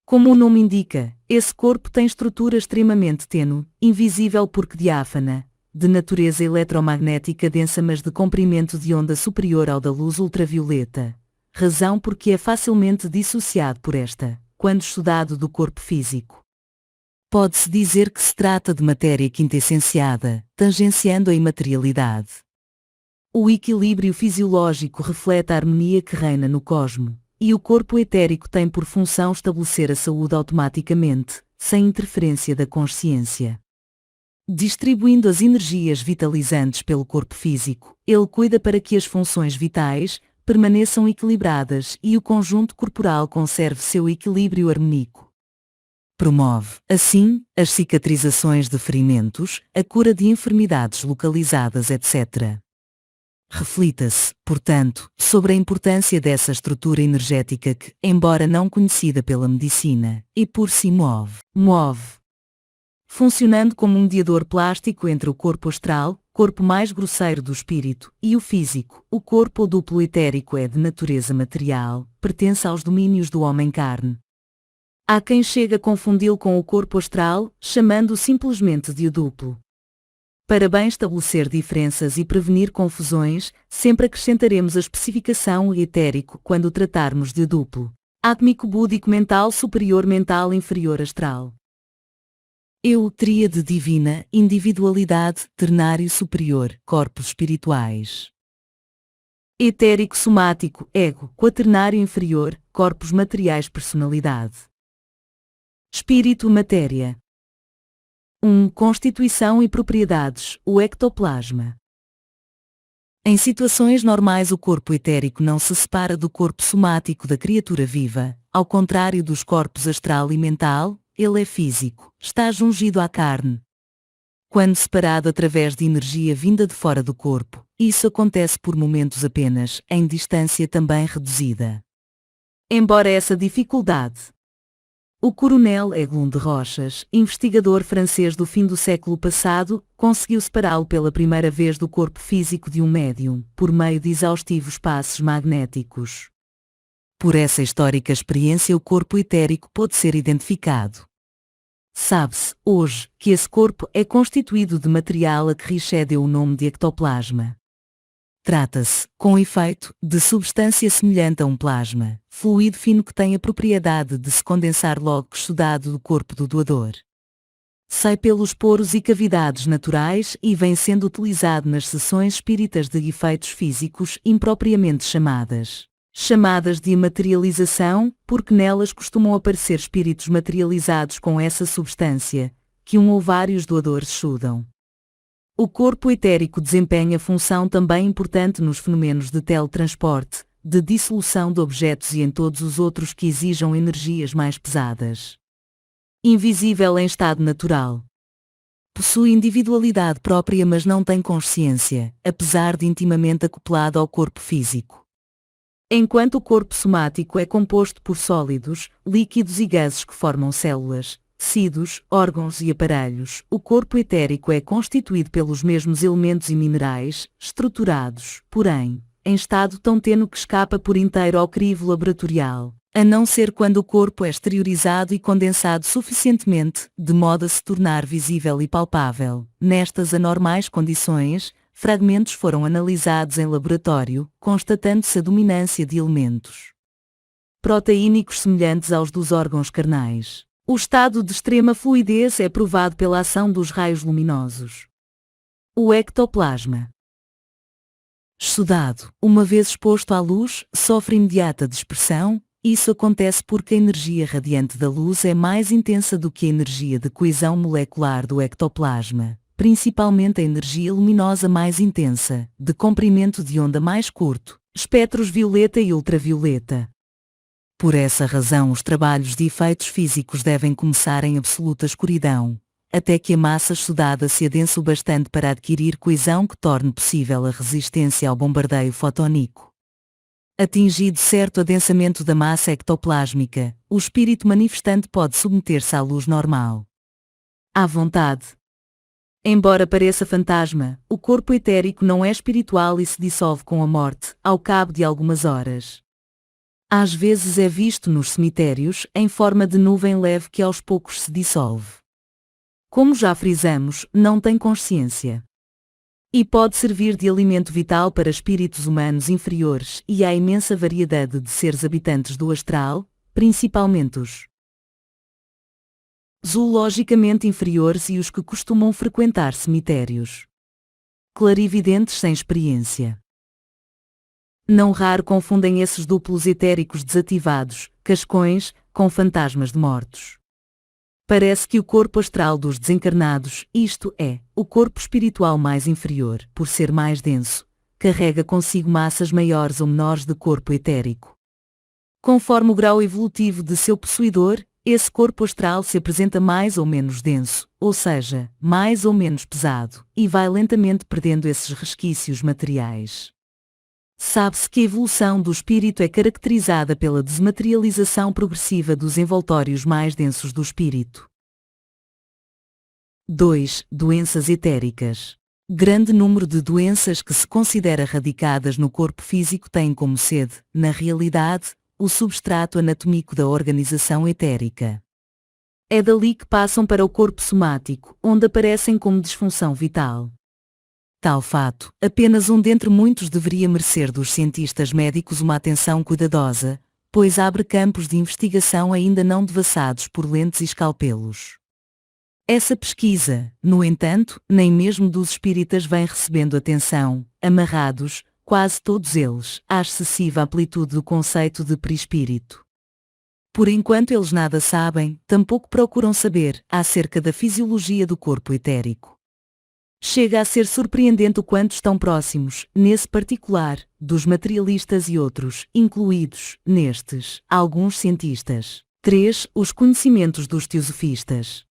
Como o nome indica, esse corpo tem estrutura extremamente tênue, invisível porque diáfana, de natureza eletromagnética densa mas de comprimento de onda superior ao da luz ultravioleta, razão porque é facilmente dissociado por esta, quando estudado do corpo físico. Pode-se dizer que se trata de matéria quintessenciada, tangenciando a imaterialidade. O equilíbrio fisiológico reflete a harmonia que reina no cosmo, e o corpo etérico tem por função estabelecer a saúde automaticamente, sem interferência da consciência. Distribuindo as energias vitalizantes pelo corpo físico, ele cuida para que as funções vitais permaneçam equilibradas e o conjunto corporal conserve seu equilíbrio harmônico. Promove, assim, as cicatrizações de ferimentos, a cura de enfermidades localizadas, etc. Reflita-se, portanto, sobre a importância dessa estrutura energética que, embora não conhecida pela medicina, e por si move. Funcionando como um mediador plástico entre o corpo astral, corpo mais grosseiro do espírito, e o físico, o corpo duplo etérico é de natureza material, pertence aos domínios do homem-carne. Há quem chegue a confundi-lo com o corpo astral, chamando-o simplesmente de o duplo. Para bem estabelecer diferenças e prevenir confusões, sempre acrescentaremos a especificação etérico quando tratarmos de duplo. Átmico, búdico, mental superior, mental inferior, astral. Eu, tríade divina, individualidade, ternário superior, corpos espirituais. Etérico, somático, ego, quaternário inferior, corpos materiais, personalidade. Espírito, matéria. 1. Constituição e propriedades, o ectoplasma. Em situações normais o corpo etérico não se separa do corpo somático da criatura viva, ao contrário dos corpos astral e mental, ele é físico, está jungido à carne. Quando separado através de energia vinda de fora do corpo, isso acontece por momentos apenas, em distância também reduzida. Embora essa dificuldade, o coronel Eglon de Rochas, investigador francês do fim do século passado, conseguiu separá-lo pela primeira vez do corpo físico de um médium, por meio de exaustivos passos magnéticos. Por essa histórica experiência o corpo etérico pôde ser identificado. Sabe-se, hoje, que esse corpo é constituído de material a que Richer deu o nome de ectoplasma. Trata-se, com efeito, de substância semelhante a um plasma, fluido fino que tem a propriedade de se condensar logo que estudado do corpo do doador. Sai pelos poros e cavidades naturais e vem sendo utilizado nas sessões espíritas de efeitos físicos impropriamente chamadas de materialização, porque nelas costumam aparecer espíritos materializados com essa substância, que um ou vários doadores estudam. O corpo etérico desempenha função também importante nos fenômenos de teletransporte, de dissolução de objetos e em todos os outros que exijam energias mais pesadas. Invisível em estado natural. Possui individualidade própria mas não tem consciência, apesar de intimamente acoplado ao corpo físico. Enquanto o corpo somático é composto por sólidos, líquidos e gases que formam células, tecidos, órgãos e aparelhos, o corpo etérico é constituído pelos mesmos elementos e minerais, estruturados, porém, em estado tão tênue que escapa por inteiro ao crivo laboratorial, a não ser quando o corpo é exteriorizado e condensado suficientemente, de modo a se tornar visível e palpável. Nestas anormais condições, fragmentos foram analisados em laboratório, constatando-se a dominância de elementos proteínicos semelhantes aos dos órgãos carnais. O estado de extrema fluidez é provado pela ação dos raios luminosos. O ectoplasma. Estudado, uma vez exposto à luz, sofre imediata dispersão. Isso acontece porque a energia radiante da luz é mais intensa do que a energia de coesão molecular do ectoplasma, principalmente a energia luminosa mais intensa, de comprimento de onda mais curto, espectros violeta e ultravioleta. Por essa razão os trabalhos de efeitos físicos devem começar em absoluta escuridão, até que a massa estudada se adense o bastante para adquirir coesão que torne possível a resistência ao bombardeio fotónico. Atingido certo adensamento da massa ectoplásmica, o espírito manifestante pode submeter-se à luz normal. À vontade. Embora pareça fantasma, o corpo etérico não é espiritual e se dissolve com a morte, ao cabo de algumas horas. Às vezes é visto nos cemitérios, em forma de nuvem leve que aos poucos se dissolve. Como já frisamos, não tem consciência. E pode servir de alimento vital para espíritos humanos inferiores e há imensa variedade de seres habitantes do astral, principalmente os zoologicamente inferiores e os que costumam frequentar cemitérios. Clarividentes sem experiência. Não raro confundem esses duplos etéricos desativados, cascões, com fantasmas de mortos. Parece que o corpo astral dos desencarnados, isto é, o corpo espiritual mais inferior, por ser mais denso, carrega consigo massas maiores ou menores de corpo etérico. Conforme o grau evolutivo de seu possuidor, esse corpo astral se apresenta mais ou menos denso, ou seja, mais ou menos pesado, e vai lentamente perdendo esses resquícios materiais. Sabe-se que a evolução do espírito é caracterizada pela desmaterialização progressiva dos envoltórios mais densos do espírito. 2. Doenças etéricas. Grande número de doenças que se considera radicadas no corpo físico têm como sede, na realidade, o substrato anatómico da organização etérica. É dali que passam para o corpo somático, onde aparecem como disfunção vital. Tal fato, apenas um dentre muitos deveria merecer dos cientistas médicos uma atenção cuidadosa, pois abre campos de investigação ainda não devassados por lentes e escalpelos. Essa pesquisa, no entanto, nem mesmo dos espíritas vem recebendo atenção, amarrados, quase todos eles, à excessiva amplitude do conceito de perispírito. Por enquanto eles nada sabem, tampouco procuram saber, acerca da fisiologia do corpo etérico. Chega a ser surpreendente o quanto estão próximos, nesse particular, dos materialistas e outros, incluídos, nestes, alguns cientistas. 3. Os conhecimentos dos teosofistas.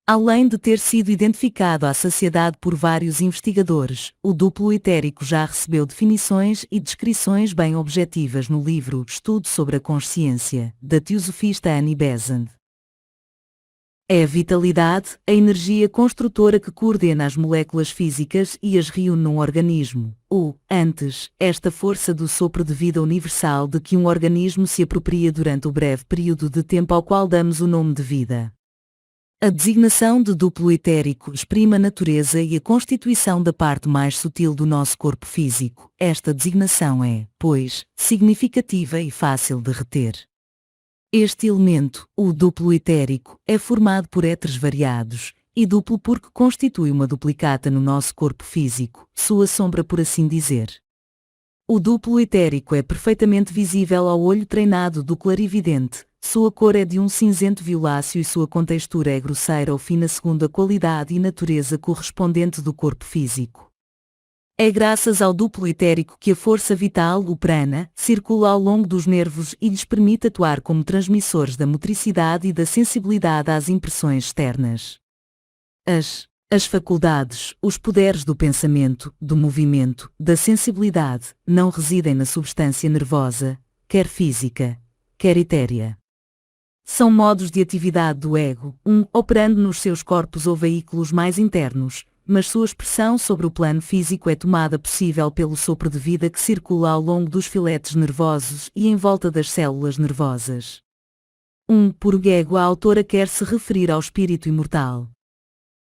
Além de ter sido identificado à saciedade por vários investigadores, o duplo etérico já recebeu definições e descrições bem objetivas no livro Estudo sobre a Consciência, da teosofista Annie Besant. É a vitalidade, a energia construtora que coordena as moléculas físicas e as reúne num organismo, ou, antes, esta força do sopro de vida universal de que um organismo se apropria durante o breve período de tempo ao qual damos o nome de vida. A designação de duplo etérico exprime a natureza e a constituição da parte mais sutil do nosso corpo físico. Esta designação é, pois, significativa e fácil de reter. Este elemento, o duplo etérico, é formado por éteres variados, e duplo porque constitui uma duplicata no nosso corpo físico, sua sombra por assim dizer. O duplo etérico é perfeitamente visível ao olho treinado do clarividente, sua cor é de um cinzento violáceo e sua contextura é grosseira ou fina segundo a qualidade e natureza correspondente do corpo físico. É graças ao duplo etérico que a força vital, o prana, circula ao longo dos nervos e lhes permite atuar como transmissores da motricidade e da sensibilidade às impressões externas. As faculdades, os poderes do pensamento, do movimento, da sensibilidade, não residem na substância nervosa, quer física, quer etérea. São modos de atividade do ego, operando nos seus corpos ou veículos mais internos, mas sua expressão sobre o plano físico é tomada possível pelo sopro de vida que circula ao longo dos filetes nervosos e em volta das células nervosas. Por ego a autora quer se referir ao espírito imortal.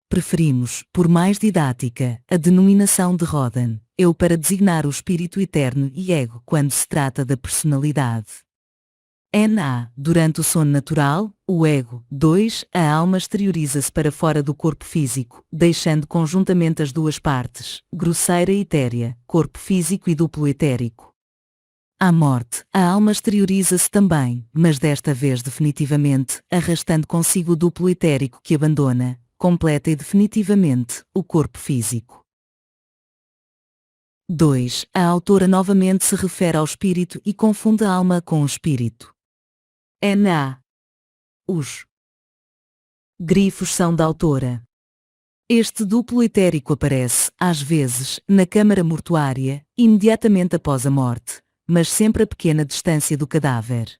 Preferimos, por mais didática, a denominação de Rodin, eu para designar o espírito eterno e ego quando se trata da personalidade. Durante o sono natural, o ego. 2. A alma exterioriza-se para fora do corpo físico, deixando conjuntamente as duas partes, grosseira e etérea, corpo físico e duplo etérico. À morte, a alma exterioriza-se também, mas desta vez definitivamente, arrastando consigo o duplo etérico que abandona, completa e definitivamente, o corpo físico. 2. A autora novamente se refere ao espírito e confunde a alma com o espírito. Os grifos são da autora. Este duplo etérico aparece, às vezes, na câmara mortuária, imediatamente após a morte, mas sempre a pequena distância do cadáver.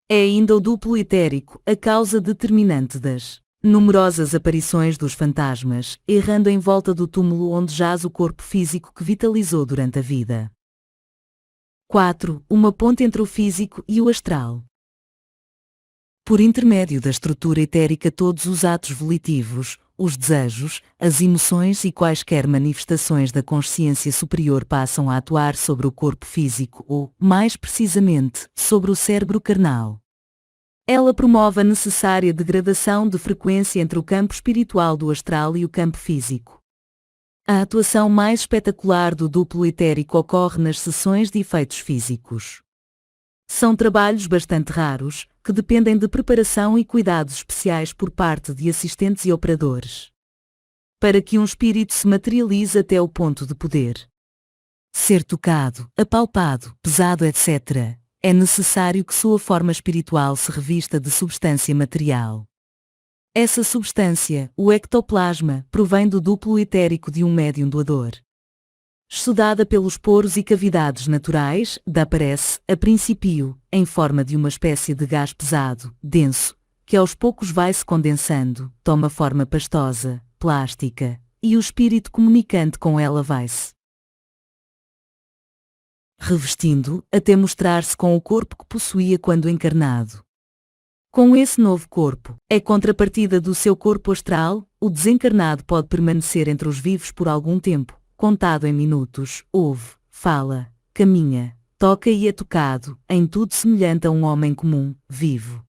É ainda o duplo etérico a causa determinante das Numerosas aparições dos fantasmas, errando em volta do túmulo onde jaz o corpo físico que vitalizou durante a vida. 4. Uma ponte entre o físico e o astral. Por intermédio da estrutura etérica, todos os atos volitivos, os desejos, as emoções e quaisquer manifestações da consciência superior passam a atuar sobre o corpo físico ou, mais precisamente, sobre o cérebro carnal. Ela promove a necessária degradação de frequência entre o campo espiritual do astral e o campo físico. A atuação mais espetacular do duplo etérico ocorre nas sessões de efeitos físicos. São trabalhos bastante raros, que dependem de preparação e cuidados especiais por parte de assistentes e operadores. Para que um espírito se materialize até o ponto de poder ser tocado, apalpado, pesado, etc., é necessário que sua forma espiritual se revista de substância material. Essa substância, o ectoplasma, provém do duplo etérico de um médium doador. Estudada pelos poros e cavidades naturais, aparece, a princípio, em forma de uma espécie de gás pesado, denso, que aos poucos vai se condensando, toma forma pastosa, plástica, e o espírito comunicante com ela vai-se revestindo, até mostrar-se com o corpo que possuía quando encarnado. Com esse novo corpo, é contrapartida do seu corpo astral, o desencarnado pode permanecer entre os vivos por algum tempo, contado em minutos, ouve, fala, caminha, toca e é tocado, em tudo semelhante a um homem comum, vivo.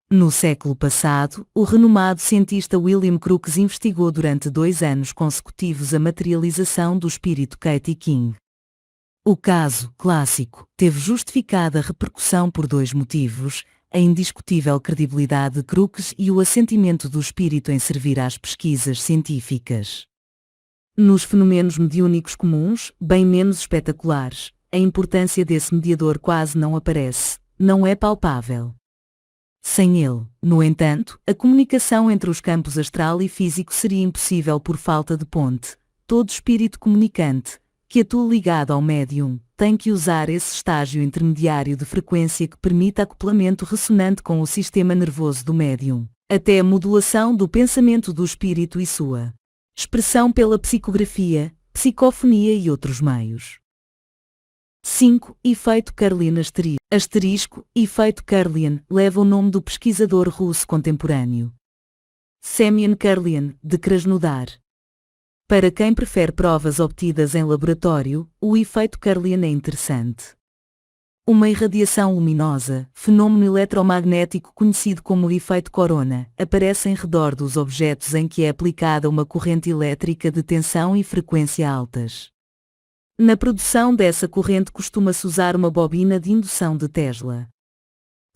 No século passado, o renomado cientista William Crookes investigou durante 2 anos consecutivos a materialização do espírito Katie King. O caso, clássico, teve justificada repercussão por 2 motivos: a indiscutível credibilidade de Crookes e o assentimento do espírito em servir às pesquisas científicas. Nos fenômenos mediúnicos comuns, bem menos espetaculares, a importância desse mediador quase não aparece, não é palpável. Sem ele, no entanto, a comunicação entre os campos astral e físico seria impossível por falta de ponte. Todo espírito comunicante, que atua ligado ao médium, tem que usar esse estágio intermediário de frequência que permite acoplamento ressonante com o sistema nervoso do médium, até a modulação do pensamento do espírito e sua expressão pela psicografia, psicofonia e outros meios. 5. Efeito Karlin asterisco, efeito Karlin, leva o nome do pesquisador russo contemporâneo Semyon Karlin, de Krasnodar. Para quem prefere provas obtidas em laboratório, o efeito Karlin é interessante. Uma irradiação luminosa, fenômeno eletromagnético conhecido como efeito corona, aparece em redor dos objetos em que é aplicada uma corrente elétrica de tensão e frequência altas. Na produção dessa corrente costuma-se usar uma bobina de indução de Tesla.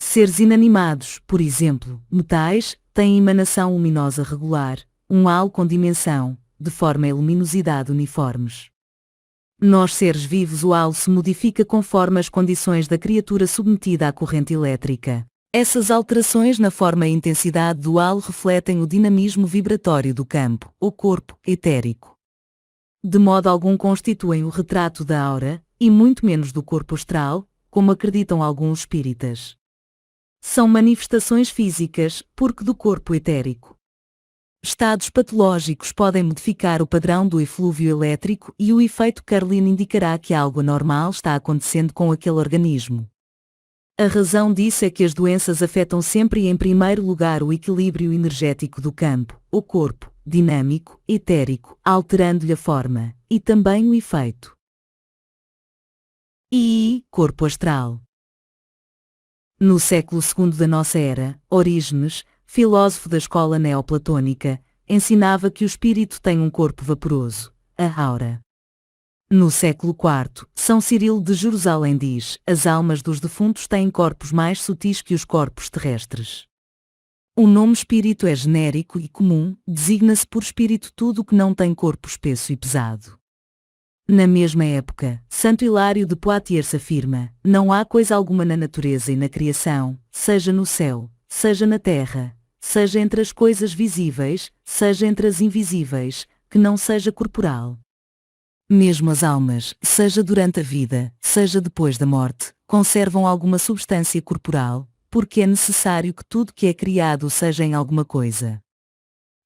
Seres inanimados, por exemplo, metais, têm emanação luminosa regular, um halo com dimensão, de forma e luminosidade uniformes. Nós seres vivos, o halo se modifica conforme as condições da criatura submetida à corrente elétrica. Essas alterações na forma e intensidade do halo refletem o dinamismo vibratório do campo, ou corpo, etérico. De modo algum constituem o retrato da aura, e muito menos do corpo astral, como acreditam alguns espíritas. São manifestações físicas, porque do corpo etérico. Estados patológicos podem modificar o padrão do eflúvio elétrico e o efeito Karlin indicará que algo anormal está acontecendo com aquele organismo. A razão disso é que as doenças afetam sempre e em primeiro lugar o equilíbrio energético do campo, o corpo, dinâmico, etérico, alterando-lhe a forma, e também o efeito. E corpo astral. No século II da nossa era, Orígenes, filósofo da escola neoplatônica, ensinava que o espírito tem um corpo vaporoso, a aura. No século IV, São Cirilo de Jerusalém diz: as almas dos defuntos têm corpos mais sutis que os corpos terrestres. O nome espírito é genérico e comum, designa-se por espírito tudo o que não tem corpo espesso e pesado. Na mesma época, Santo Hilário de Poitiers afirma: não há coisa alguma na natureza e na criação, seja no céu, seja na terra, seja entre as coisas visíveis, seja entre as invisíveis, que não seja corporal. Mesmo as almas, seja durante a vida, seja depois da morte, conservam alguma substância corporal, porque é necessário que tudo que é criado seja em alguma coisa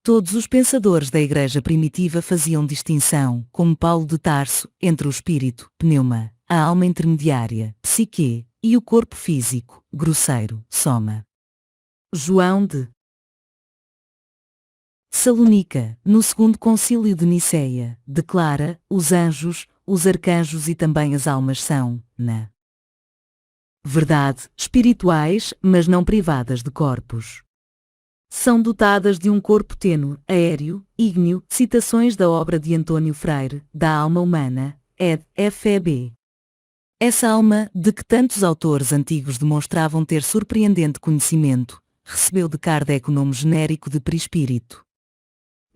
Todos os pensadores da Igreja primitiva faziam distinção, como Paulo de Tarso, entre o espírito, pneuma, a alma intermediária, psique, e o corpo físico, grosseiro, soma. João de Salonica, no segundo concílio de Niceia, declara: os anjos, os arcanjos e também as almas são, na verdade, espirituais, mas não privadas de corpos. São dotadas de um corpo tênue, aéreo, ígneo. Citações da obra de Antônio Freire, Da Alma Humana, ed. Feb. Essa alma, de que tantos autores antigos demonstravam ter surpreendente conhecimento, recebeu de Kardec o nome genérico de perispírito.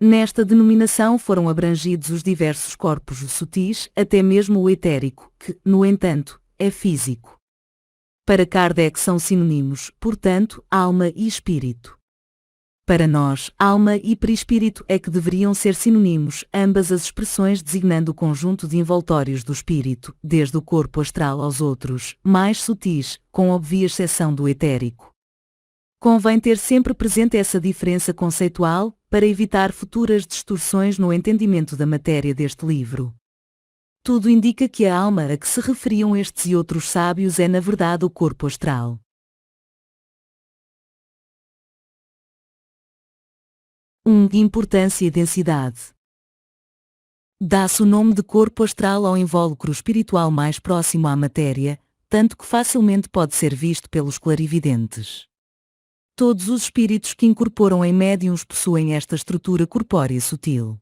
Nesta denominação foram abrangidos os diversos corpos sutis, até mesmo o etérico, que, no entanto, é físico. Para Kardec são sinônimos, portanto, alma e espírito. Para nós, alma e perispírito é que deveriam ser sinônimos, ambas as expressões designando o conjunto de envoltórios do espírito, desde o corpo astral aos outros, mais sutis, com óbvia exceção do etérico. Convém ter sempre presente essa diferença conceitual, para evitar futuras distorções no entendimento da matéria deste livro. Tudo indica que a alma a que se referiam estes e outros sábios é na verdade o corpo astral. Importância e densidade. Dá-se o nome de corpo astral ao invólucro espiritual mais próximo à matéria, tanto que facilmente pode ser visto pelos clarividentes. Todos os espíritos que incorporam em médiuns possuem esta estrutura corpórea sutil.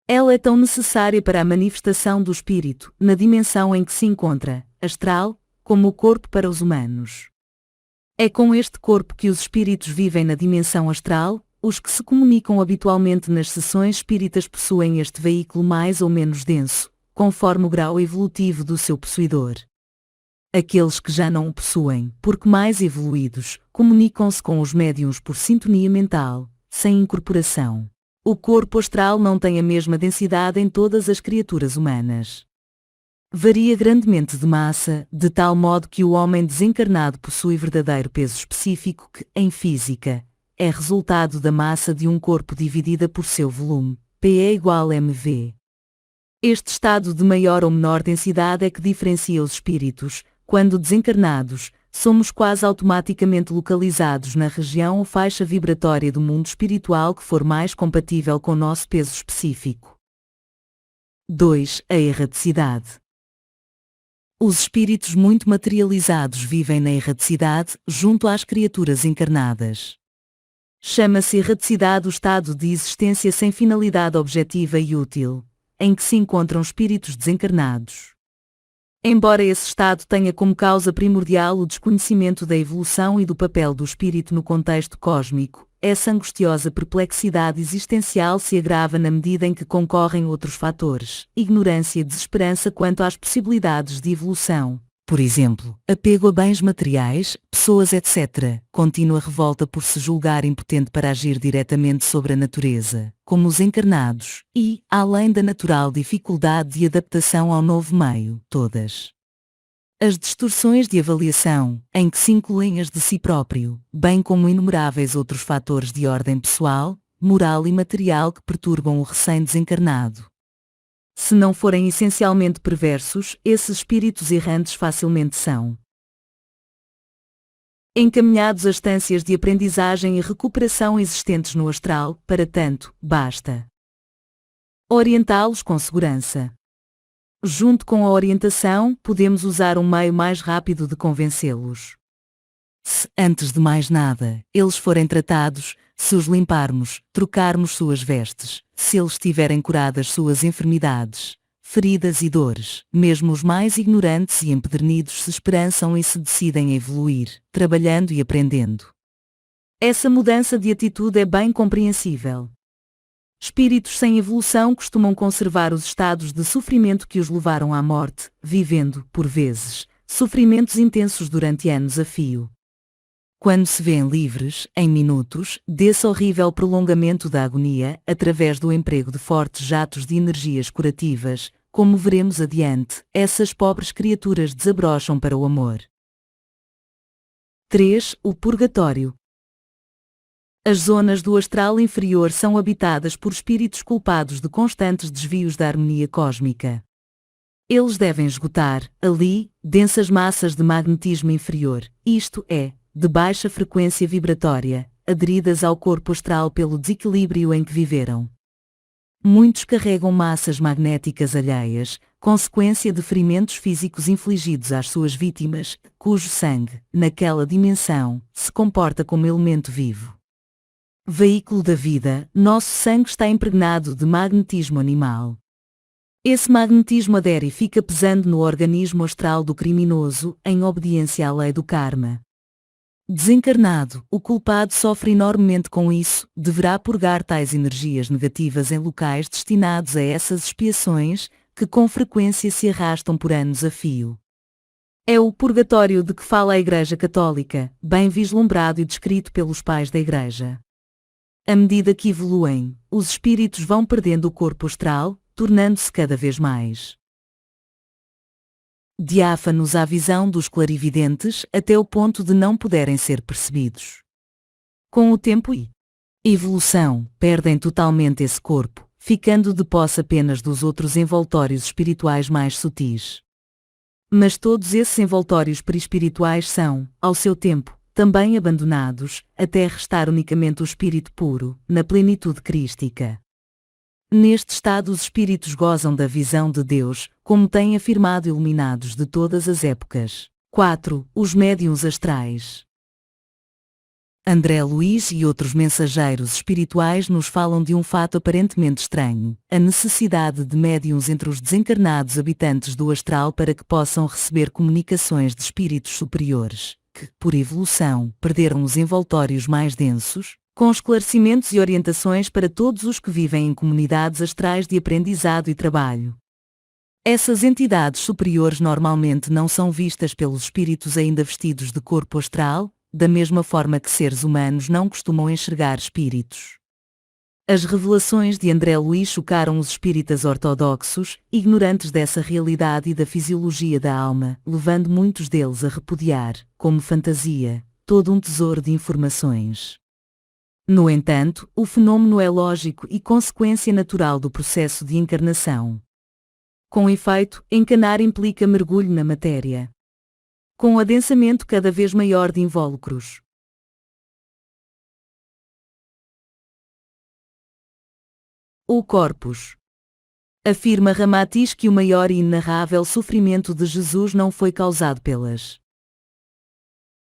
Ela é tão necessária para a manifestação do espírito, na dimensão em que se encontra, astral, como o corpo para os humanos. É com este corpo que os espíritos vivem na dimensão astral. Os que se comunicam habitualmente nas sessões espíritas possuem este veículo mais ou menos denso, conforme o grau evolutivo do seu possuidor. Aqueles que já não o possuem, porque mais evoluídos, comunicam-se com os médiuns por sintonia mental, sem incorporação. O corpo astral não tem a mesma densidade em todas as criaturas humanas. Varia grandemente de massa, de tal modo que o homem desencarnado possui verdadeiro peso específico que, em física, é resultado da massa de um corpo dividida por seu volume, P é igual a mv. Este estado de maior ou menor densidade é que diferencia os espíritos. Quando desencarnados, somos quase automaticamente localizados na região ou faixa vibratória do mundo espiritual que for mais compatível com nosso peso específico. 2. A erraticidade. Os espíritos muito materializados vivem na erraticidade, junto às criaturas encarnadas. Chama-se erraticidade o estado de existência sem finalidade objetiva e útil, em que se encontram espíritos desencarnados. Embora esse estado tenha como causa primordial o desconhecimento da evolução e do papel do espírito no contexto cósmico, essa angustiosa perplexidade existencial se agrava na medida em que concorrem outros fatores, ignorância e desesperança quanto às possibilidades de evolução. Por exemplo, apego a bens materiais, pessoas etc., contínua revolta por se julgar impotente para agir diretamente sobre a natureza, como os encarnados, e, além da natural dificuldade de adaptação ao novo meio, todas as distorções de avaliação, em que se incluem as de si próprio, bem como inumeráveis outros fatores de ordem pessoal, moral e material que perturbam o recém-desencarnado. Se não forem essencialmente perversos, esses espíritos errantes facilmente são encaminhados a estâncias de aprendizagem e recuperação existentes no astral. Para tanto, basta orientá-los com segurança. Junto com a orientação, podemos usar um meio mais rápido de convencê-los. Se, antes de mais nada, eles forem tratados, se os limparmos, trocarmos suas vestes, se eles tiverem curado as suas enfermidades, feridas e dores, mesmo os mais ignorantes e empedernidos se esperançam e se decidem a evoluir, trabalhando e aprendendo. Essa mudança de atitude é bem compreensível. Espíritos sem evolução costumam conservar os estados de sofrimento que os levaram à morte, vivendo, por vezes, sofrimentos intensos durante anos a fio. Quando se vêem livres, em minutos, desse horrível prolongamento da agonia, através do emprego de fortes jatos de energias curativas, como veremos adiante, essas pobres criaturas desabrocham para o amor. 3. O purgatório. As zonas do astral inferior são habitadas por espíritos culpados de constantes desvios da harmonia cósmica. Eles devem esgotar, ali, densas massas de magnetismo inferior, isto é, de baixa frequência vibratória, aderidas ao corpo astral pelo desequilíbrio em que viveram. Muitos carregam massas magnéticas alheias, consequência de ferimentos físicos infligidos às suas vítimas, cujo sangue, naquela dimensão, se comporta como elemento vivo. Veículo da vida, nosso sangue está impregnado de magnetismo animal. Esse magnetismo adere e fica pesando no organismo astral do criminoso, em obediência à lei do karma. Desencarnado, o culpado sofre enormemente com isso, deverá purgar tais energias negativas em locais destinados a essas expiações, que com frequência se arrastam por anos a fio. É o purgatório de que fala a Igreja Católica, bem vislumbrado e descrito pelos pais da Igreja. À medida que evoluem, os espíritos vão perdendo o corpo astral, tornando-se cada vez mais diáfanos à visão dos clarividentes, até o ponto de não poderem ser percebidos. Com o tempo e evolução, perdem totalmente esse corpo, ficando de posse apenas dos outros envoltórios espirituais mais sutis. Mas todos esses envoltórios perispirituais são, ao seu tempo, também abandonados, até restar unicamente o espírito puro, na plenitude crística. Neste estado os espíritos gozam da visão de Deus, como têm afirmado iluminados de todas as épocas. 4. Os médiuns astrais. André Luiz e outros mensageiros espirituais nos falam de um fato aparentemente estranho, a necessidade de médiuns entre os desencarnados habitantes do astral para que possam receber comunicações de espíritos superiores, que, por evolução, perderam os envoltórios mais densos, com esclarecimentos e orientações para todos os que vivem em comunidades astrais de aprendizado e trabalho. Essas entidades superiores normalmente não são vistas pelos espíritos ainda vestidos de corpo astral, da mesma forma que seres humanos não costumam enxergar espíritos. As revelações de André Luiz chocaram os espíritas ortodoxos, ignorantes dessa realidade e da fisiologia da alma, levando muitos deles a repudiar, como fantasia, todo um tesouro de informações. No entanto, o fenômeno é lógico e consequência natural do processo de encarnação. Com efeito, encarnar implica mergulho na matéria, com o adensamento cada vez maior de invólucros. O Corpus. Afirma Ramatiz que o maior e inenarrável sofrimento de Jesus não foi causado pelas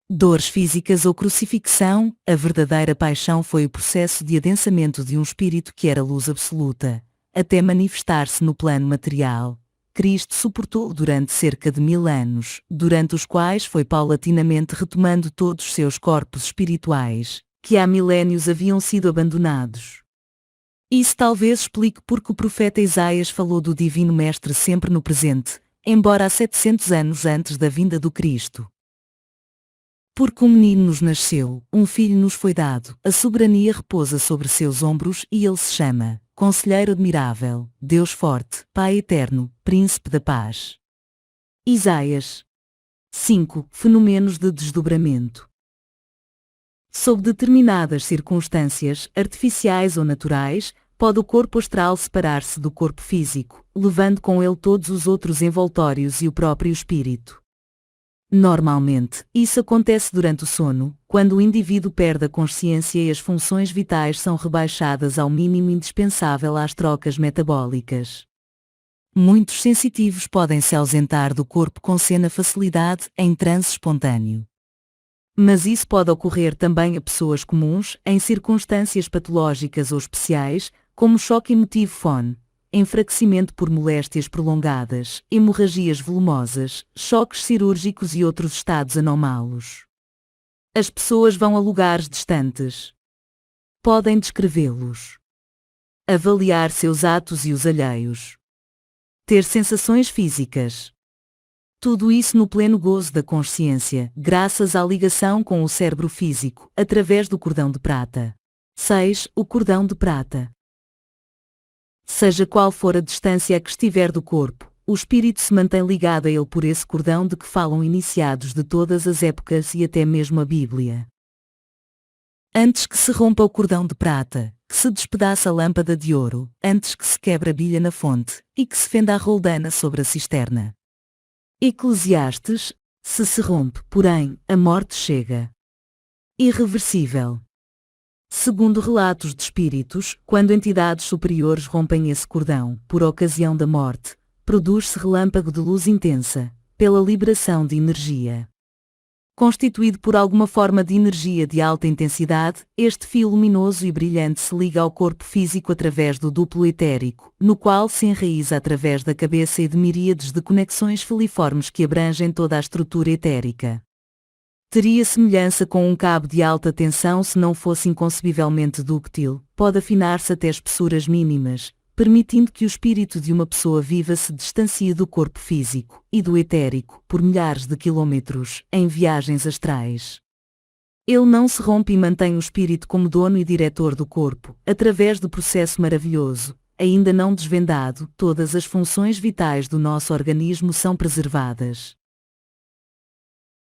dores físicas ou crucifixão, a verdadeira paixão foi o processo de adensamento de um espírito que era luz absoluta, até manifestar-se no plano material. Cristo suportou durante cerca de 1000 anos, durante os quais foi paulatinamente retomando todos os seus corpos espirituais, que há milénios haviam sido abandonados. Isso talvez explique porque o profeta Isaías falou do Divino Mestre sempre no presente, embora há 700 anos antes da vinda do Cristo. Porque um menino nos nasceu, um filho nos foi dado, a soberania repousa sobre seus ombros e ele se chama Conselheiro Admirável, Deus Forte, Pai Eterno, Príncipe da Paz. Isaías 5. Fenômenos de desdobramento. Sob determinadas circunstâncias, artificiais ou naturais, pode o corpo astral separar-se do corpo físico, levando com ele todos os outros envoltórios e o próprio espírito. Normalmente, isso acontece durante o sono, quando o indivíduo perde a consciência e as funções vitais são rebaixadas ao mínimo indispensável às trocas metabólicas. Muitos sensitivos podem se ausentar do corpo com cena facilidade, em transe espontâneo. Mas isso pode ocorrer também a pessoas comuns, em circunstâncias patológicas ou especiais, como choque emotivo fone, enfraquecimento por moléstias prolongadas, hemorragias volumosas, choques cirúrgicos e outros estados anómalos. As pessoas vão a lugares distantes. Podem descrevê-los. Avaliar seus atos e os alheios. Ter sensações físicas. Tudo isso no pleno gozo da consciência, graças à ligação com o cérebro físico, através do cordão de prata. 6. O cordão de prata. Seja qual for a distância a que estiver do corpo, o espírito se mantém ligado a ele por esse cordão de que falam iniciados de todas as épocas e até mesmo a Bíblia. Antes que se rompa o cordão de prata, que se despedaça a lâmpada de ouro, antes que se quebre a bilha na fonte, e que se fenda a roldana sobre a cisterna. Eclesiastes, se rompe, porém, a morte chega. Irreversível. Segundo relatos de espíritos, quando entidades superiores rompem esse cordão, por ocasião da morte, produz-se relâmpago de luz intensa, pela liberação de energia. Constituído por alguma forma de energia de alta intensidade, este fio luminoso e brilhante se liga ao corpo físico através do duplo etérico, no qual se enraiza através da cabeça e de miríades de conexões filiformes que abrangem toda a estrutura etérica. Teria semelhança com um cabo de alta tensão se não fosse inconcebivelmente dúctil, pode afinar-se até espessuras mínimas, permitindo que o espírito de uma pessoa viva se distancie do corpo físico e do etérico por milhares de quilômetros, em viagens astrais. Ele não se rompe e mantém o espírito como dono e diretor do corpo, através do processo maravilhoso, ainda não desvendado, todas as funções vitais do nosso organismo são preservadas.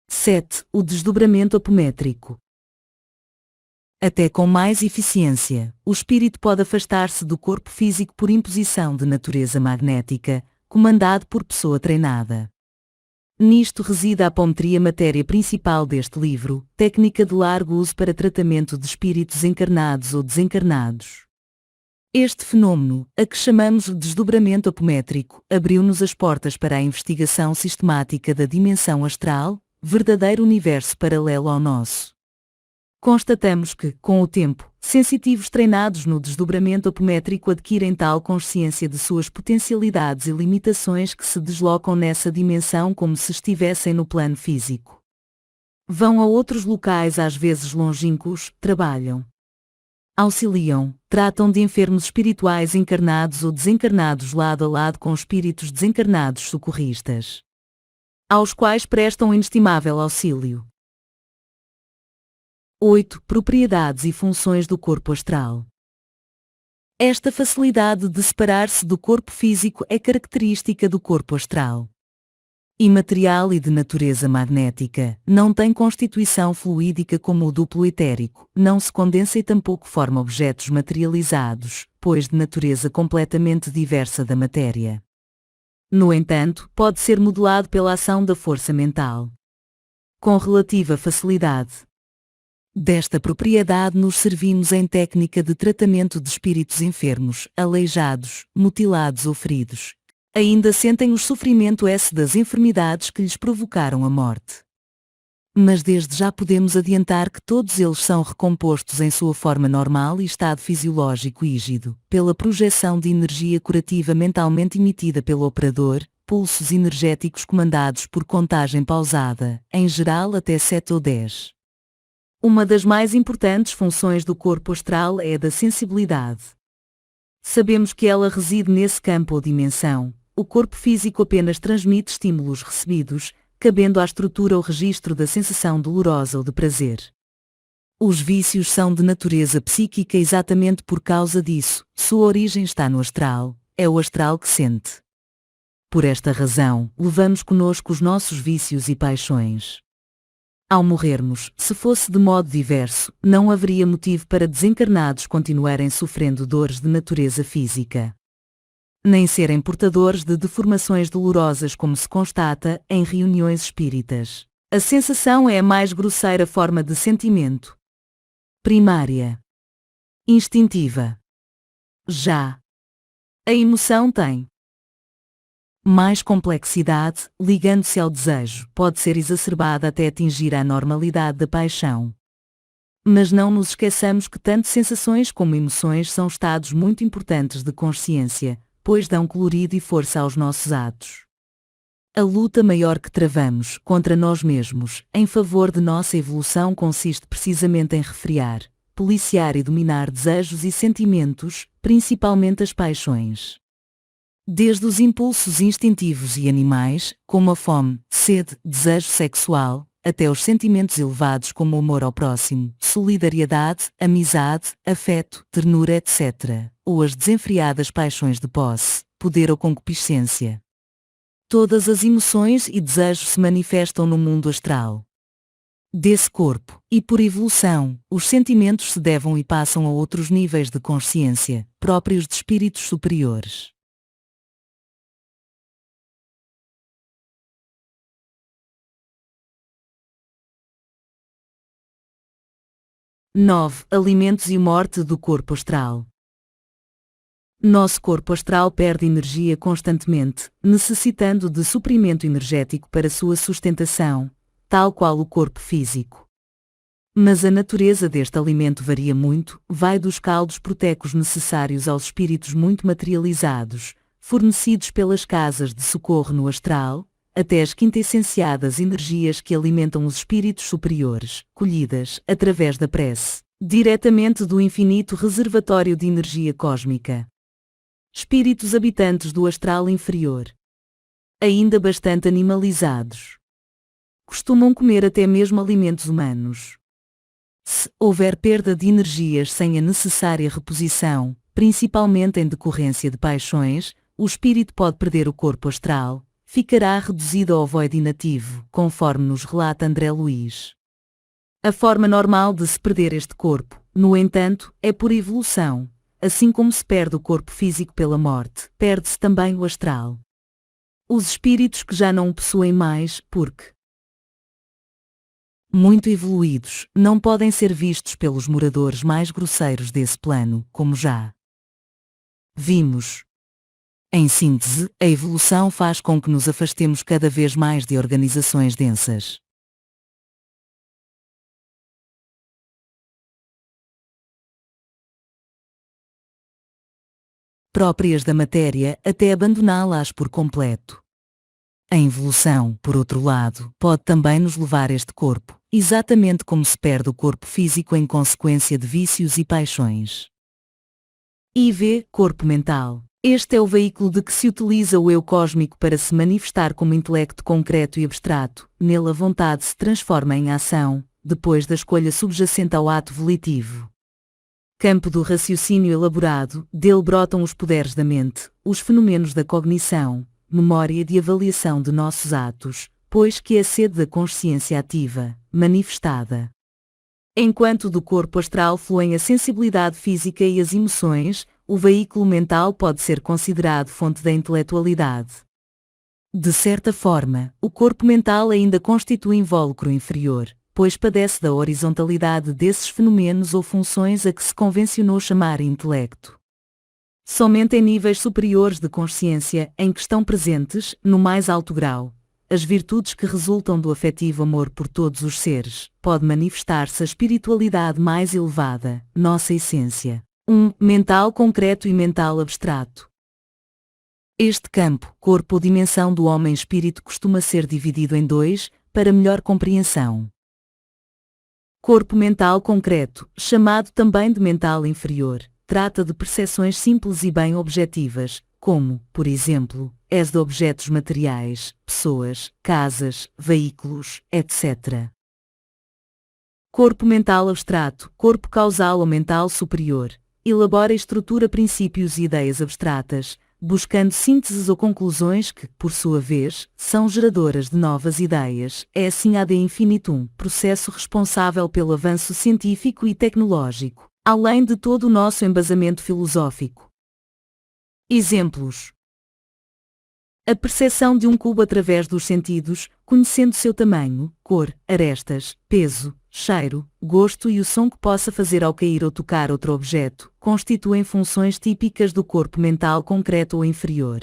7. O desdobramento apométrico. Até com mais eficiência, o espírito pode afastar-se do corpo físico por imposição de natureza magnética, comandado por pessoa treinada. Nisto reside a apometria, matéria principal deste livro, técnica de largo uso para tratamento de espíritos encarnados ou desencarnados. Este fenômeno, a que chamamos de desdobramento apométrico, abriu-nos as portas para a investigação sistemática da dimensão astral, verdadeiro universo paralelo ao nosso. Constatamos que, com o tempo, sensitivos treinados no desdobramento apométrico adquirem tal consciência de suas potencialidades e limitações que se deslocam nessa dimensão como se estivessem no plano físico. Vão a outros locais às vezes longínquos, trabalham, auxiliam, tratam de enfermos espirituais encarnados ou desencarnados lado a lado com espíritos desencarnados socorristas, aos quais prestam inestimável auxílio. 8. Propriedades e funções do corpo astral. Esta facilidade de separar-se do corpo físico é característica do corpo astral. Imaterial e de natureza magnética, não tem constituição fluídica como o duplo etérico, não se condensa e tampouco forma objetos materializados, pois de natureza completamente diversa da matéria. No entanto, pode ser modelado pela ação da força mental, com relativa facilidade. Desta propriedade nos servimos em técnica de tratamento de espíritos enfermos, aleijados, mutilados ou feridos. Ainda sentem o sofrimento das enfermidades que lhes provocaram a morte. Mas desde já podemos adiantar que todos eles são recompostos em sua forma normal e estado fisiológico rígido, pela projeção de energia curativa mentalmente emitida pelo operador, pulsos energéticos comandados por contagem pausada, em geral até 7 ou 10. Uma das mais importantes funções do corpo astral é a da sensibilidade. Sabemos que ela reside nesse campo ou dimensão. O corpo físico apenas transmite estímulos recebidos, cabendo à estrutura o registro da sensação dolorosa ou de prazer. Os vícios são de natureza psíquica exatamente por causa disso, sua origem está no astral, é o astral que sente. Por esta razão, levamos conosco os nossos vícios e paixões. Ao morrermos, se fosse de modo diverso, não haveria motivo para desencarnados continuarem sofrendo dores de natureza física, nem serem portadores de deformações dolorosas como se constata em reuniões espíritas. A sensação é a mais grosseira forma de sentimento. Primária. Instintiva. Já a emoção tem mais complexidade, ligando-se ao desejo, pode ser exacerbada até atingir a normalidade da paixão. Mas não nos esqueçamos que tanto sensações como emoções são estados muito importantes de consciência, pois dão colorido e força aos nossos atos. A luta maior que travamos contra nós mesmos, em favor de nossa evolução, consiste precisamente em refrear, policiar e dominar desejos e sentimentos, principalmente as paixões. Desde os impulsos instintivos e animais, como a fome, sede, desejo sexual, até os sentimentos elevados como o amor ao próximo, solidariedade, amizade, afeto, ternura, etc., ou as desenfreadas paixões de posse, poder ou concupiscência. Todas as emoções e desejos se manifestam no mundo astral. desse corpo, e por evolução, os sentimentos se devem e passam a outros níveis de consciência, próprios de espíritos superiores. 9. Alimentos e morte do corpo astral. Nosso corpo astral perde energia constantemente, necessitando de suprimento energético para sua sustentação, tal qual o corpo físico. Mas a natureza deste alimento varia muito, vai dos caldos proteicos necessários aos espíritos muito materializados, fornecidos pelas casas de socorro no astral, até as quintessenciadas energias que alimentam os espíritos superiores, colhidas, através da prece, diretamente do infinito reservatório de energia cósmica. Espíritos habitantes do astral inferior, ainda bastante animalizados, costumam comer até mesmo alimentos humanos. Se houver perda de energias sem a necessária reposição, principalmente em decorrência de paixões, o espírito pode perder o corpo astral, ficará reduzido ao void inativo, conforme nos relata André Luiz. A forma normal de se perder este corpo, no entanto, é por evolução. Assim como se perde o corpo físico pela morte, perde-se também o astral. Os espíritos que já não o possuem mais, porque muito evoluídos, não podem ser vistos pelos moradores mais grosseiros desse plano, como já vimos. Em síntese, a evolução faz com que nos afastemos cada vez mais de organizações densas, próprias da matéria, até abandoná-las por completo. A evolução, por outro lado, pode também nos levar este corpo, exatamente como se perde o corpo físico em consequência de vícios e paixões. IV. Corpo mental. Este é o veículo de que se utiliza o eu cósmico para se manifestar como intelecto concreto e abstrato. Nele a vontade se transforma em ação, depois da escolha subjacente ao ato volitivo. Campo do raciocínio elaborado, dele brotam os poderes da mente, os fenômenos da cognição, memória de avaliação de nossos atos, pois que é a sede da consciência ativa, manifestada. Enquanto do corpo astral fluem a sensibilidade física e as emoções, o veículo mental pode ser considerado fonte da intelectualidade. De certa forma, o corpo mental ainda constitui invólucro inferior, pois padece da horizontalidade desses fenômenos ou funções a que se convencionou chamar intelecto. Somente em níveis superiores de consciência, em que estão presentes, no mais alto grau, as virtudes que resultam do afetivo amor por todos os seres, pode manifestar-se a espiritualidade mais elevada, nossa essência. 1. Mental concreto e mental abstrato. Este campo, corpo ou dimensão do homem-espírito costuma ser dividido em dois, para melhor compreensão. Corpo mental concreto, chamado também de mental inferior, trata de percepções simples e bem objetivas, como, por exemplo, de objetos materiais, pessoas, casas, veículos, etc. Corpo mental abstrato, corpo causal ou mental superior, elabora e estrutura princípios e ideias abstratas, buscando sínteses ou conclusões que, por sua vez, são geradoras de novas ideias. É assim ad infinitum, processo responsável pelo avanço científico e tecnológico, além de todo o nosso embasamento filosófico. Exemplos: a percepção de um cubo através dos sentidos, conhecendo seu tamanho, cor, arestas, peso, cheiro, gosto e o som que possa fazer ao cair ou tocar outro objeto, constituem funções típicas do corpo mental concreto ou inferior.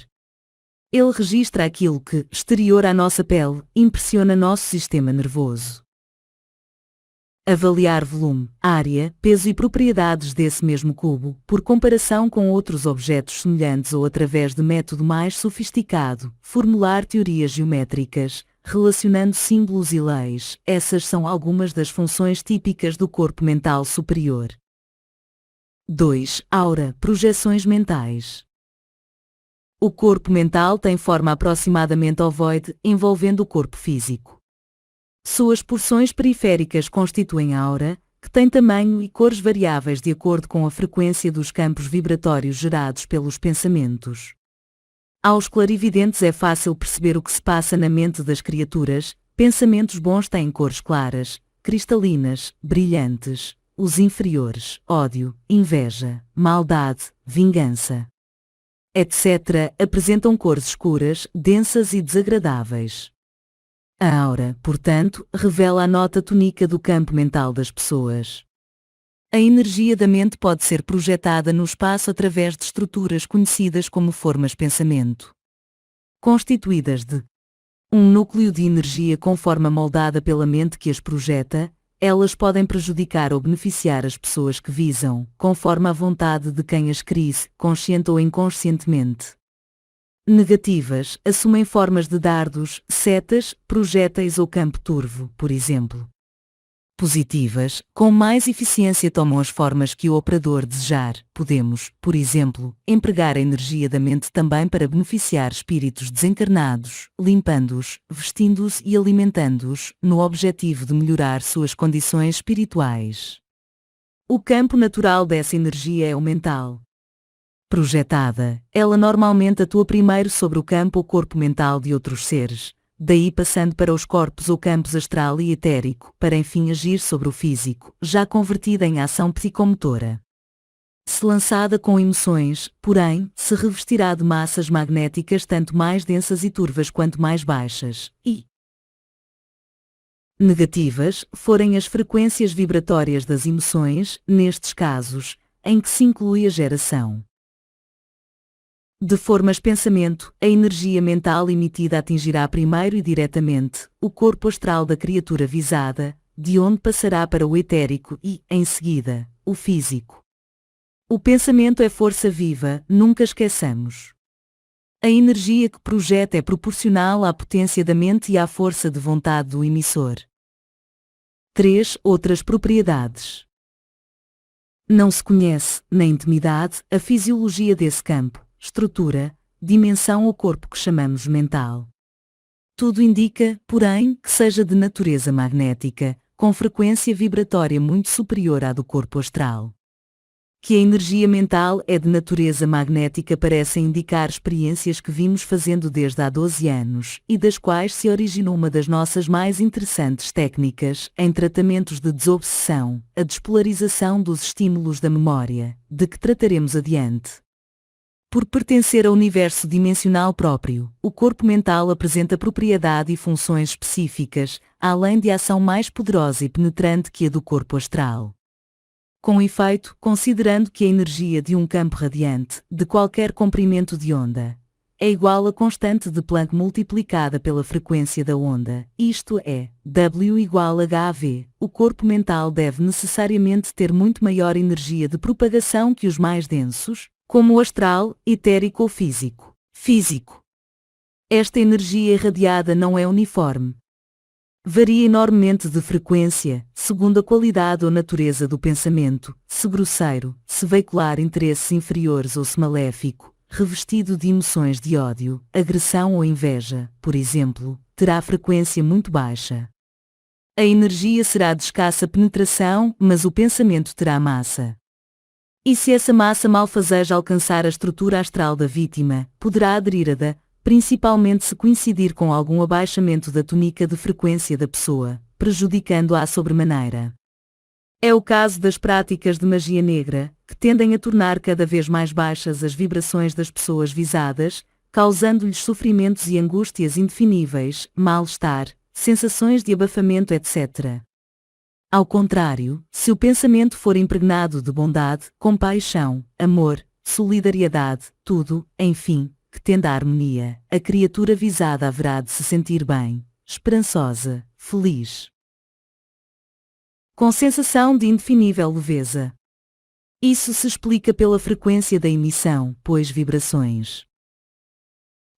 Ele registra aquilo que, exterior à nossa pele, impressiona nosso sistema nervoso. Avaliar volume, área, peso e propriedades desse mesmo cubo, por comparação com outros objetos semelhantes ou através de método mais sofisticado, formular teorias geométricas, relacionando símbolos e leis. Essas são algumas das funções típicas do corpo mental superior. 2. Aura, projeções mentais. O corpo mental tem forma aproximadamente ovoide, envolvendo o corpo físico. Suas porções periféricas constituem a aura, que tem tamanho e cores variáveis de acordo com a frequência dos campos vibratórios gerados pelos pensamentos. Aos clarividentes é fácil perceber o que se passa na mente das criaturas. Pensamentos bons têm cores claras, cristalinas, brilhantes, os inferiores, ódio, inveja, maldade, vingança, etc., apresentam cores escuras, densas e desagradáveis. A aura, portanto, revela a nota tônica do campo mental das pessoas. A energia da mente pode ser projetada no espaço através de estruturas conhecidas como formas pensamento, constituídas de um núcleo de energia com forma moldada pela mente que as projeta. Elas podem prejudicar ou beneficiar as pessoas que visam, conforme a vontade de quem as crie, consciente ou inconscientemente. Negativas, assumem formas de dardos, setas, projéteis ou campo turvo, por exemplo. Positivas, com mais eficiência tomam as formas que o operador desejar. Podemos, por exemplo, empregar a energia da mente também para beneficiar espíritos desencarnados, limpando-os, vestindo-os e alimentando-os, no objetivo de melhorar suas condições espirituais. O campo natural dessa energia é o mental. Projetada, ela normalmente atua primeiro sobre o campo ou corpo mental de outros seres, daí passando para os corpos ou campos astral e etérico, para enfim agir sobre o físico, já convertida em ação psicomotora. Se lançada com emoções, porém, se revestirá de massas magnéticas tanto mais densas e turvas quanto mais baixas, e negativas, forem as frequências vibratórias das emoções, nestes casos, em que se inclui a geração de formas pensamento, a energia mental emitida atingirá primeiro e diretamente o corpo astral da criatura visada, de onde passará para o etérico e, em seguida, o físico. O pensamento é força viva, nunca esqueçamos. A energia que projeta é proporcional à potência da mente e à força de vontade do emissor. 3. Outras propriedades. Não se conhece, na intimidade, a fisiologia desse campo, estrutura, dimensão ou corpo que chamamos mental. Tudo indica, porém, que seja de natureza magnética, com frequência vibratória muito superior à do corpo astral. Que a energia mental é de natureza magnética parece indicar experiências que vimos fazendo desde há 12 anos, e das quais se originou uma das nossas mais interessantes técnicas, em tratamentos de desobsessão, a despolarização dos estímulos da memória, de que trataremos adiante. Por pertencer ao universo dimensional próprio, o corpo mental apresenta propriedade e funções específicas, além de ação mais poderosa e penetrante que a do corpo astral. Com efeito, considerando que a energia de um campo radiante, de qualquer comprimento de onda, é igual à constante de Planck multiplicada pela frequência da onda, isto é, W igual a HV, o corpo mental deve necessariamente ter muito maior energia de propagação que os mais densos, como o astral, etérico ou físico. Esta energia irradiada não é uniforme. Varia enormemente de frequência, segundo a qualidade ou natureza do pensamento, se grosseiro, se veicular interesses inferiores ou se maléfico, revestido de emoções de ódio, agressão ou inveja, por exemplo, terá frequência muito baixa. A energia será de escassa penetração, mas o pensamento terá massa. E se essa massa malfazeja alcançar a estrutura astral da vítima, poderá aderir a da, principalmente se coincidir com algum abaixamento da tônica de frequência da pessoa, prejudicando-a sobremaneira. É o caso das práticas de magia negra, que tendem a tornar cada vez mais baixas as vibrações das pessoas visadas, causando-lhes sofrimentos e angústias indefiníveis, mal-estar, sensações de abafamento, etc. Ao contrário, se o pensamento for impregnado de bondade, compaixão, amor, solidariedade, tudo, enfim, que tenda à harmonia, a criatura visada haverá de se sentir bem, esperançosa, feliz, com sensação de indefinível leveza. Isso se explica pela frequência da emissão, pois vibrações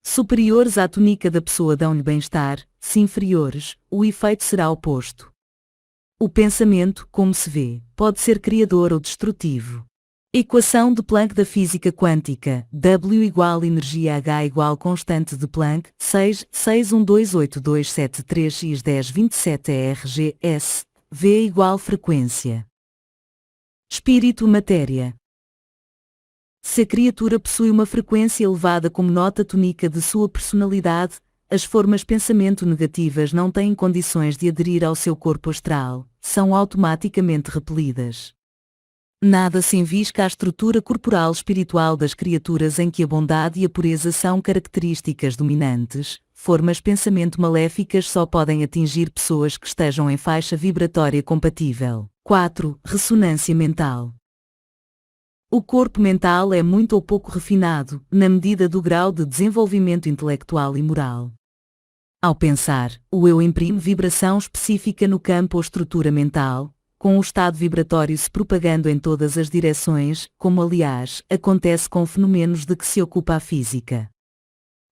superiores à tônica da pessoa dão-lhe bem-estar, se inferiores, o efeito será oposto. O pensamento, como se vê, pode ser criador ou destrutivo. Equação de Planck da física quântica, W igual energia H igual constante de Planck, 6,6128,273 x 1027 ERGS, V igual frequência. Espírito-matéria. Se a criatura possui uma frequência elevada como nota tônica de sua personalidade, as formas pensamento negativas não têm condições de aderir ao seu corpo astral, são automaticamente repelidas. Nada se envisca à estrutura corporal espiritual das criaturas em que a bondade e a pureza são características dominantes. Formas pensamento maléficas só podem atingir pessoas que estejam em faixa vibratória compatível. 4. Ressonância mental. O corpo mental é muito ou pouco refinado, na medida do grau de desenvolvimento intelectual e moral. Ao pensar, o eu imprime vibração específica no campo ou estrutura mental, com o estado vibratório se propagando em todas as direções, como aliás, acontece com fenômenos de que se ocupa a física.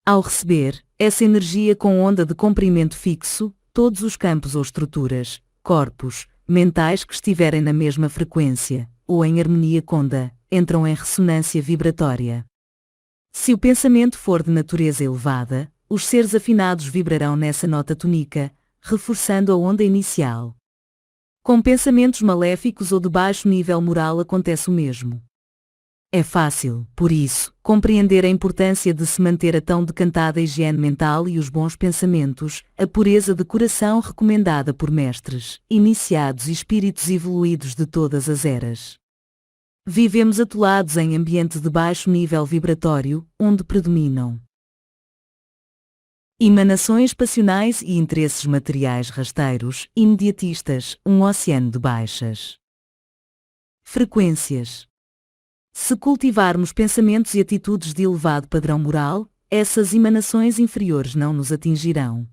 Ao receber essa energia com onda de comprimento fixo, todos os campos ou estruturas, corpos, mentais que estiverem na mesma frequência, ou em harmonia com onda, entram em ressonância vibratória. Se o pensamento for de natureza elevada, os seres afinados vibrarão nessa nota tônica, reforçando a onda inicial. Com pensamentos maléficos ou de baixo nível moral acontece o mesmo. É fácil, por isso, compreender a importância de se manter a tão decantada higiene mental e os bons pensamentos, a pureza de coração recomendada por mestres, iniciados e espíritos evoluídos de todas as eras. Vivemos atolados em ambiente de baixo nível vibratório, onde predominam emanações passionais e interesses materiais rasteiros, imediatistas, um oceano de baixas frequências. Se cultivarmos pensamentos e atitudes de elevado padrão moral, essas emanações inferiores não nos atingirão.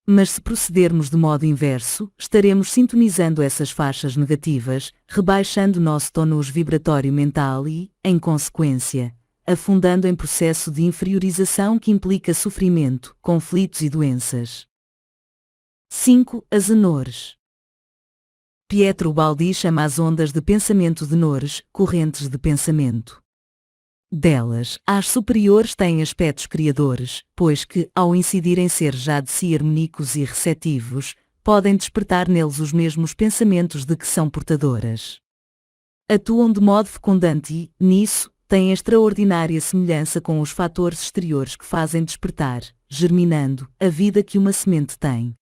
Mas se procedermos de modo inverso, estaremos sintonizando essas faixas negativas, rebaixando nosso tônus vibratório mental e, em consequência, afundando em processo de inferiorização que implica sofrimento, conflitos e doenças. 5. As enores. Pietro Baldi chama as ondas de pensamento de enores, correntes de pensamento. Delas, as superiores têm aspectos criadores, pois que, ao incidirem seres já de si harmônicos e receptivos, podem despertar neles os mesmos pensamentos de que são portadoras. Atuam de modo fecundante e, nisso, têm extraordinária semelhança com os fatores exteriores que fazem despertar, germinando, a vida que uma semente tem.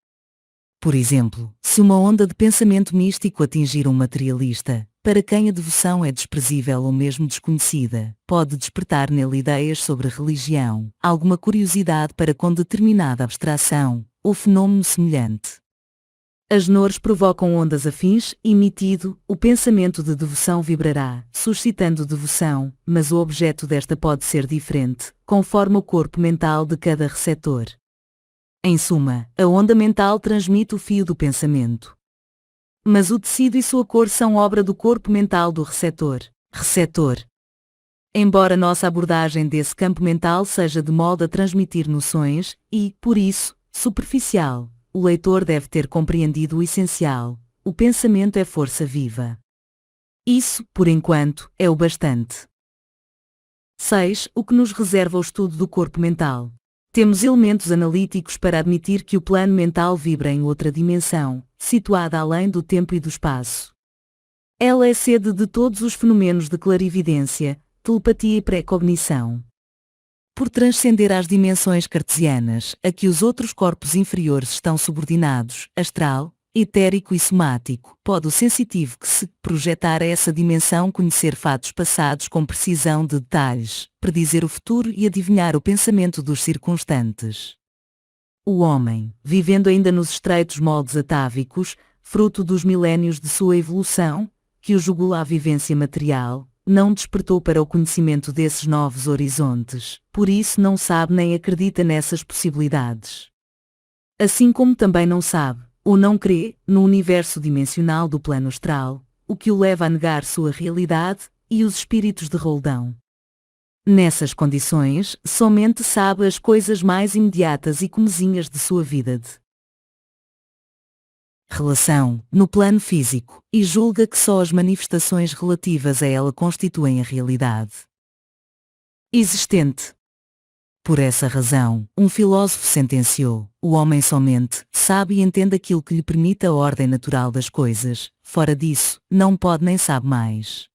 Por exemplo, se uma onda de pensamento místico atingir um materialista, para quem a devoção é desprezível ou mesmo desconhecida, pode despertar nele ideias sobre religião, alguma curiosidade para com determinada abstração, ou fenômeno semelhante. As enores provocam ondas afins, emitido, o pensamento de devoção vibrará, suscitando devoção, mas o objeto desta pode ser diferente, conforme o corpo mental de cada receptor. Em suma, a onda mental transmite o fio do pensamento. Mas o tecido e sua cor são obra do corpo mental do receptor. Embora nossa abordagem desse campo mental seja de modo a transmitir noções, e, por isso, superficial, o leitor deve ter compreendido o essencial: o pensamento é força viva. Isso, por enquanto, é o bastante. 6. O que nos reserva o estudo do corpo mental. Temos elementos analíticos para admitir que o plano mental vibra em outra dimensão, situada além do tempo e do espaço. Ela é sede de todos os fenômenos de clarividência, telepatia e pré-cognição. Por transcender às dimensões cartesianas, a que os outros corpos inferiores estão subordinados, astral, etérico e somático, pode o sensitivo que se projetar a essa dimensão conhecer fatos passados com precisão de detalhes, predizer o futuro e adivinhar o pensamento dos circunstantes. O homem, vivendo ainda nos estreitos moldes atávicos, fruto dos milénios de sua evolução, que o jogou à vivência material, não despertou para o conhecimento desses novos horizontes, por isso não sabe nem acredita nessas possibilidades. Assim como também não sabe, ou não crê, no universo dimensional do plano astral, o que o leva a negar sua realidade, e os espíritos de roldão. Nessas condições, somente sabe as coisas mais imediatas e comezinhas de sua vida de relação, no plano físico, e julga que só as manifestações relativas a ela constituem a realidade existente. Por essa razão, um filósofo sentenciou: o homem somente sabe e entende aquilo que lhe permite a ordem natural das coisas, fora disso, não pode nem sabe mais.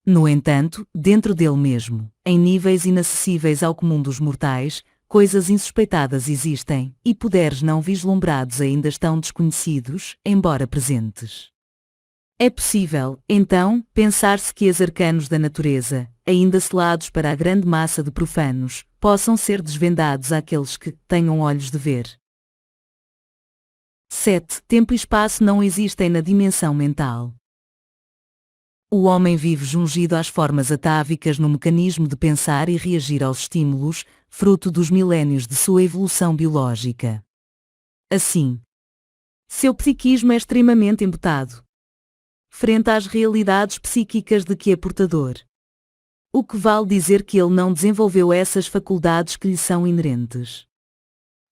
No entanto, dentro dele mesmo, em níveis inacessíveis ao comum dos mortais, coisas insuspeitadas existem, e poderes não vislumbrados ainda estão desconhecidos, embora presentes. É possível, então, pensar-se que os arcanos da natureza, ainda selados para a grande massa de profanos, possam ser desvendados àqueles que tenham olhos de ver. 7. Tempo e espaço não existem na dimensão mental. O homem vive jungido às formas atávicas no mecanismo de pensar e reagir aos estímulos, fruto dos milénios de sua evolução biológica. Assim, seu psiquismo é extremamente embutado frente às realidades psíquicas de que é portador. O que vale dizer que ele não desenvolveu essas faculdades que lhe são inerentes.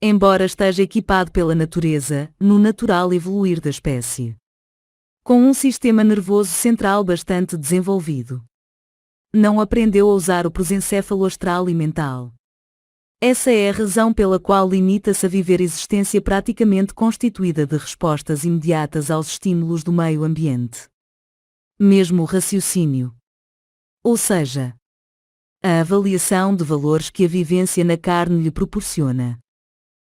Embora esteja equipado pela natureza, no natural evoluir da espécie, com um sistema nervoso central bastante desenvolvido, não aprendeu a usar o prosencéfalo astral e mental. Essa é a razão pela qual limita-se a viver existência praticamente constituída de respostas imediatas aos estímulos do meio ambiente. Mesmo o raciocínio, ou seja, a avaliação de valores que a vivência na carne lhe proporciona,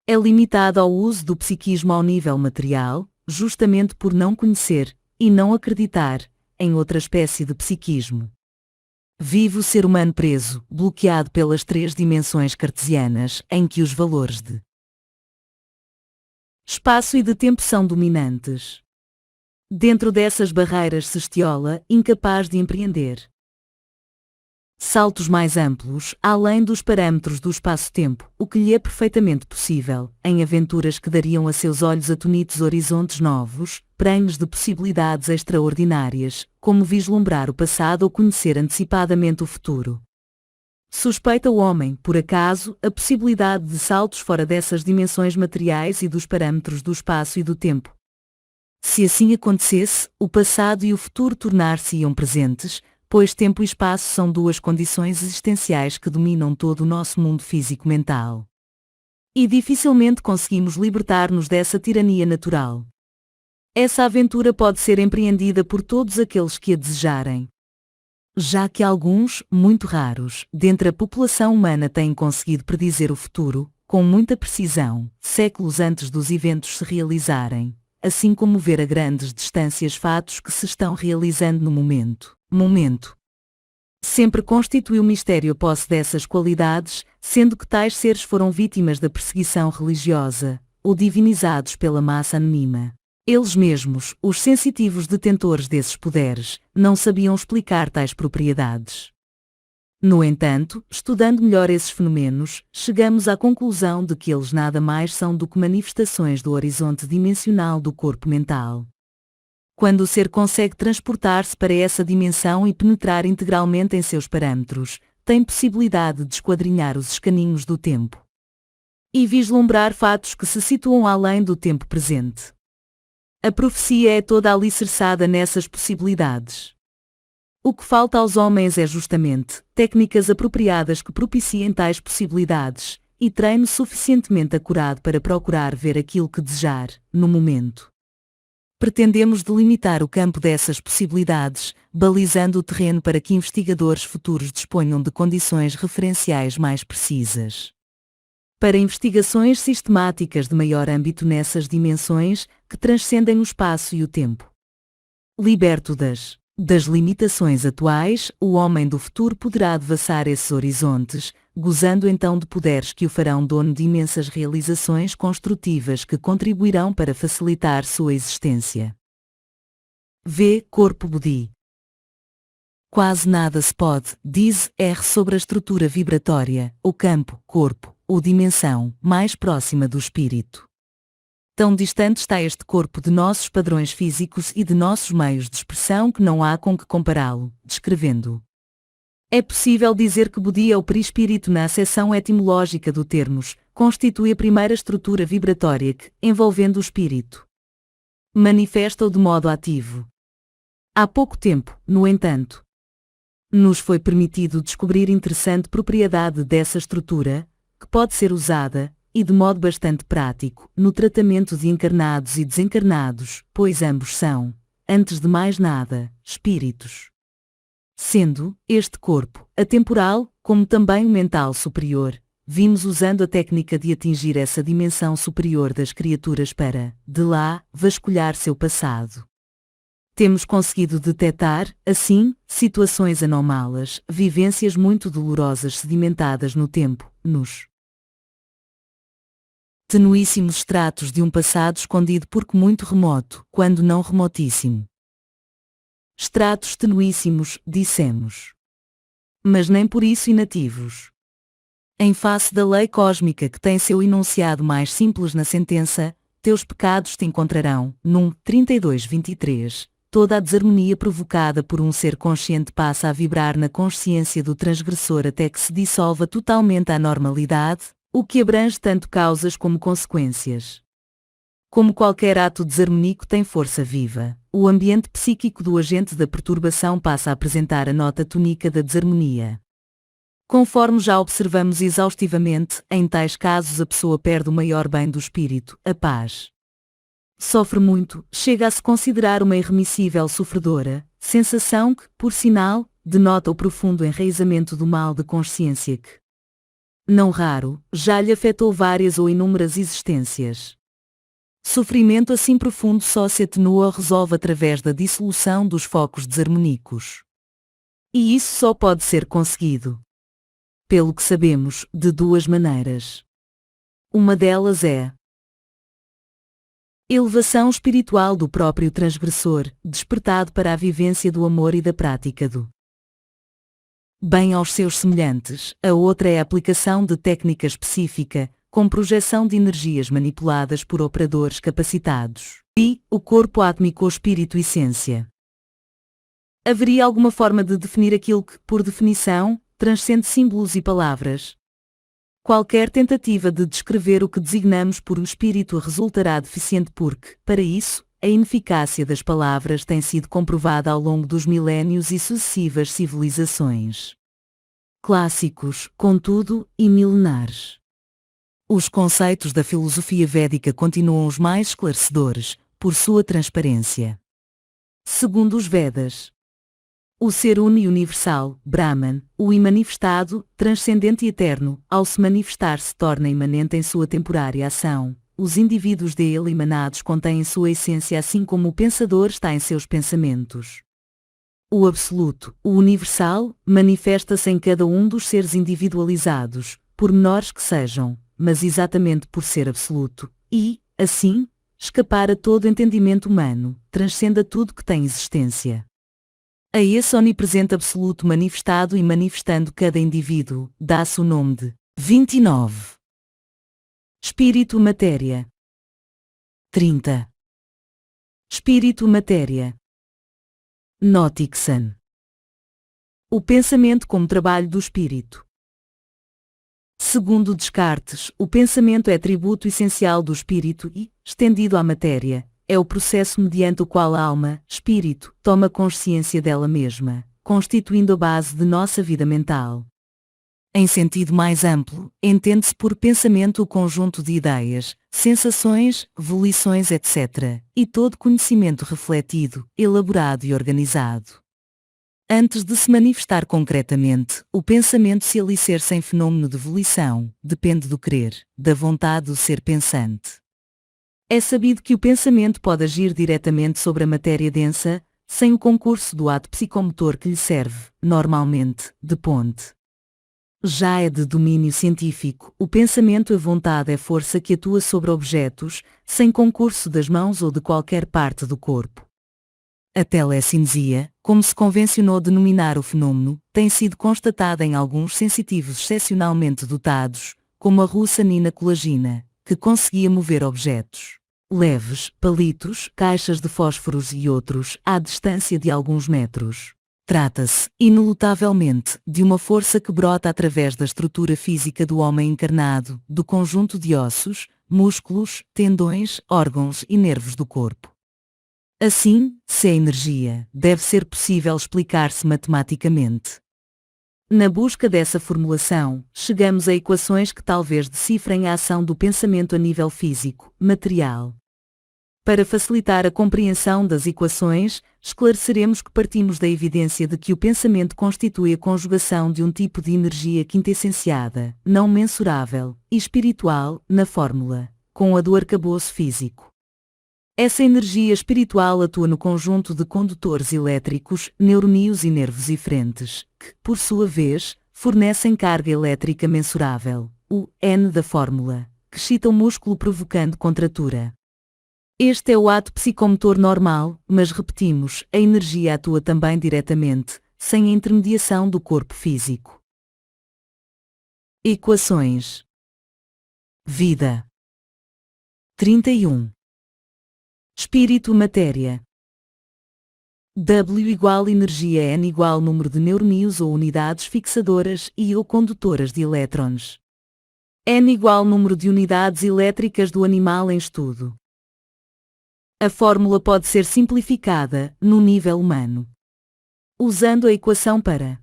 é limitado ao uso do psiquismo ao nível material, justamente por não conhecer, e não acreditar, em outra espécie de psiquismo. Vive o ser humano preso, bloqueado pelas 3 dimensões cartesianas, em que os valores de espaço e de tempo são dominantes. Dentro dessas barreiras se estiola, incapaz de empreender saltos mais amplos, além dos parâmetros do espaço-tempo, o que lhe é perfeitamente possível, em aventuras que dariam a seus olhos atonitos horizontes novos, prenhes de possibilidades extraordinárias, como vislumbrar o passado ou conhecer antecipadamente o futuro. Suspeita o homem, por acaso, a possibilidade de saltos fora dessas dimensões materiais e dos parâmetros do espaço e do tempo? Se assim acontecesse, o passado e o futuro tornar-se-iam presentes, pois tempo e espaço são 2 condições existenciais que dominam todo o nosso mundo físico-mental. E dificilmente conseguimos libertar-nos dessa tirania natural. Essa aventura pode ser empreendida por todos aqueles que a desejarem, já que alguns, muito raros, dentre a população humana têm conseguido predizer o futuro, com muita precisão, séculos antes dos eventos se realizarem, assim como ver a grandes distâncias fatos que se estão realizando no momento. Sempre constituiu mistério a posse dessas qualidades, sendo que tais seres foram vítimas da perseguição religiosa, ou divinizados pela massa anônima. Eles mesmos, os sensitivos detentores desses poderes, não sabiam explicar tais propriedades. No entanto, estudando melhor esses fenômenos, chegamos à conclusão de que eles nada mais são do que manifestações do horizonte dimensional do corpo mental. Quando o ser consegue transportar-se para essa dimensão e penetrar integralmente em seus parâmetros, tem possibilidade de esquadrinhar os escaninhos do tempo e vislumbrar fatos que se situam além do tempo presente. A profecia é toda alicerçada nessas possibilidades. O que falta aos homens é justamente técnicas apropriadas que propiciem tais possibilidades, e treino suficientemente acurado para procurar ver aquilo que desejar, no momento. Pretendemos delimitar o campo dessas possibilidades, balizando o terreno para que investigadores futuros disponham de condições referenciais mais precisas. Para investigações sistemáticas de maior âmbito nessas dimensões, que transcendem o espaço e o tempo. Liberto das limitações atuais, o homem do futuro poderá devassar esses horizontes, gozando então de poderes que o farão dono de imensas realizações construtivas que contribuirão para facilitar sua existência. V. Corpo Budi. Quase nada se pode, diz R sobre a estrutura vibratória, o campo, corpo, ou dimensão, mais próxima do espírito. Tão distante está este corpo de nossos padrões físicos e de nossos meios de expressão que não há com que compará-lo, descrevendo. É possível dizer que Budi é o perispírito na acessão etimológica do termos, constitui a primeira estrutura vibratória que, envolvendo o espírito, manifesta-o de modo ativo. Há pouco tempo, no entanto, nos foi permitido descobrir interessante propriedade dessa estrutura, que pode ser usada, e de modo bastante prático, no tratamento de encarnados e desencarnados, pois ambos são, antes de mais nada, espíritos. Sendo este corpo, atemporal, como também o mental superior, vimos usando a técnica de atingir essa dimensão superior das criaturas para, de lá, vasculhar seu passado. Temos conseguido detectar, assim, situações anómalas, vivências muito dolorosas sedimentadas no tempo, nos tenuíssimos estratos de um passado escondido porque muito remoto, quando não remotíssimo. Estratos tenuíssimos, dissemos. Mas nem por isso inativos. Em face da lei cósmica que tem seu enunciado mais simples na sentença, teus pecados te encontrarão, num 32:23, toda a desarmonia provocada por um ser consciente passa a vibrar na consciência do transgressor até que se dissolva totalmente a normalidade, o que abrange tanto causas como consequências. Como qualquer ato desarmônico tem força viva, o ambiente psíquico do agente da perturbação passa a apresentar a nota tônica da desarmonia. Conforme já observamos exaustivamente, em tais casos a pessoa perde o maior bem do espírito, a paz. Sofre muito, chega a se considerar uma irremissível sofredora, sensação que, por sinal, denota o profundo enraizamento do mal de consciência que, não raro, já lhe afetou várias ou inúmeras existências. Sofrimento assim profundo só se atenua ou resolve através da dissolução dos focos desarmônicos. E isso só pode ser conseguido, pelo que sabemos, de duas maneiras. Uma delas é elevação espiritual do próprio transgressor, despertado para a vivência do amor e da prática do bem aos seus semelhantes. A outra é a aplicação de técnica específica, com projeção de energias manipuladas por operadores capacitados. E, o corpo átmico ou espírito essência. Haveria alguma forma de definir aquilo que, por definição, transcende símbolos e palavras? Qualquer tentativa de descrever o que designamos por espírito resultará deficiente porque, para isso, a ineficácia das palavras tem sido comprovada ao longo dos milénios e sucessivas civilizações. Clássicos, contudo, e milenares. Os conceitos da filosofia védica continuam os mais esclarecedores, por sua transparência. Segundo os Vedas, o ser uno e universal, Brahman, o imanifestado, transcendente e eterno, ao se manifestar se torna imanente em sua temporária ação. Os indivíduos dele emanados contêm sua essência assim como o pensador está em seus pensamentos. O absoluto, o universal, manifesta-se em cada um dos seres individualizados, por menores que sejam, mas exatamente por ser absoluto, e, assim, escapar a todo entendimento humano, transcende a tudo que tem existência. A esse onipresente absoluto manifestado e manifestando cada indivíduo, dá-se o nome de 29. Espírito-matéria. 30. Espírito-matéria. Notixan. O pensamento como trabalho do espírito. Segundo Descartes, o pensamento é atributo essencial do espírito e, estendido à matéria, é o processo mediante o qual a alma, espírito, toma consciência dela mesma, constituindo a base de nossa vida mental. Em sentido mais amplo, entende-se por pensamento o conjunto de ideias, sensações, volições, etc., e todo conhecimento refletido, elaborado e organizado. Antes de se manifestar concretamente, o pensamento se alicerça em fenômeno de volição, depende do querer, da vontade do ser pensante. É sabido que o pensamento pode agir diretamente sobre a matéria densa, sem o concurso do ato psicomotor que lhe serve, normalmente, de ponte. Já é de domínio científico, o pensamento e a vontade é força que atua sobre objetos, sem concurso das mãos ou de qualquer parte do corpo. A telecinesia, como se convencionou denominar o fenômeno, tem sido constatada em alguns sensitivos excepcionalmente dotados, como a russa Nina Kulagina, que conseguia mover objetos leves, palitos, caixas de fósforos e outros, à distância de alguns metros. Trata-se, inelutavelmente, de uma força que brota através da estrutura física do homem encarnado, do conjunto de ossos, músculos, tendões, órgãos e nervos do corpo. Assim, se é energia, deve ser possível explicar-se matematicamente. Na busca dessa formulação, chegamos a equações que talvez decifrem a ação do pensamento a nível físico, material. Para facilitar a compreensão das equações, esclareceremos que partimos da evidência de que o pensamento constitui a conjugação de um tipo de energia quintessenciada, não mensurável, e espiritual, na fórmula, com a do arcabouço físico. Essa energia espiritual atua no conjunto de condutores elétricos, neurónios e nervos eferentes, que, por sua vez, fornecem carga elétrica mensurável, o N da fórmula, que excita o músculo provocando contratura. Este é o ato psicomotor normal, mas repetimos, a energia atua também diretamente, sem a intermediação do corpo físico. Equações. Vida. 31. Espírito-matéria. W igual energia N igual número de neurónios ou unidades fixadoras e ou condutoras de elétrons. N igual número de unidades elétricas do animal em estudo. A fórmula pode ser simplificada, no nível humano, usando a equação para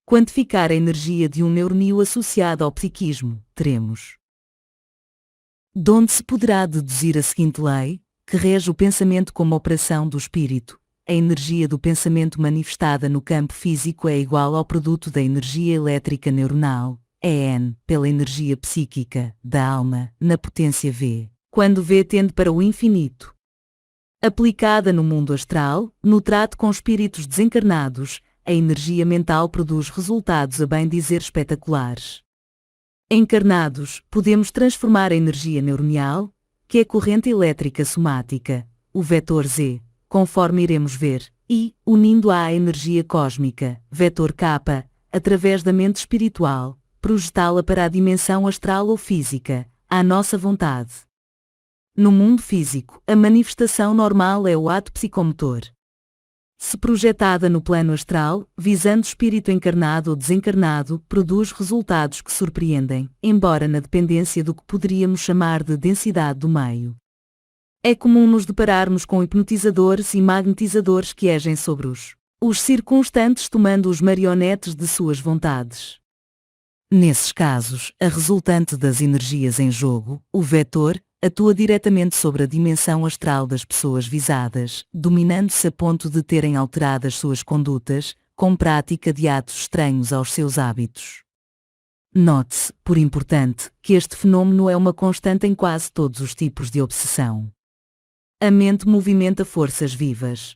quantificar a energia de um neurônio associado ao psiquismo, teremos de onde se poderá deduzir a seguinte lei, que rege o pensamento como operação do espírito. A energia do pensamento manifestada no campo físico é igual ao produto da energia elétrica neuronal, EN, pela energia psíquica, da alma, na potência V, quando V tende para o infinito. Aplicada no mundo astral, no trato com espíritos desencarnados, a energia mental produz resultados a bem dizer espetaculares. Encarnados, podemos transformar a energia neuronial, que é corrente elétrica somática, o vetor Z, conforme iremos ver, e, unindo-a à energia cósmica, vetor K, através da mente espiritual, projetá-la para a dimensão astral ou física, à nossa vontade. No mundo físico, a manifestação normal é o ato psicomotor. Se projetada no plano astral, visando o espírito encarnado ou desencarnado, produz resultados que surpreendem, embora na dependência do que poderíamos chamar de densidade do meio. É comum nos depararmos com hipnotizadores e magnetizadores que agem sobre os circunstantes tomando os marionetes de suas vontades. Nesses casos, a resultante das energias em jogo, o vetor, atua diretamente sobre a dimensão astral das pessoas visadas, dominando-se a ponto de terem alterado as suas condutas, com prática de atos estranhos aos seus hábitos. Note-se, por importante, que este fenômeno é uma constante em quase todos os tipos de obsessão. A mente movimenta forças vivas.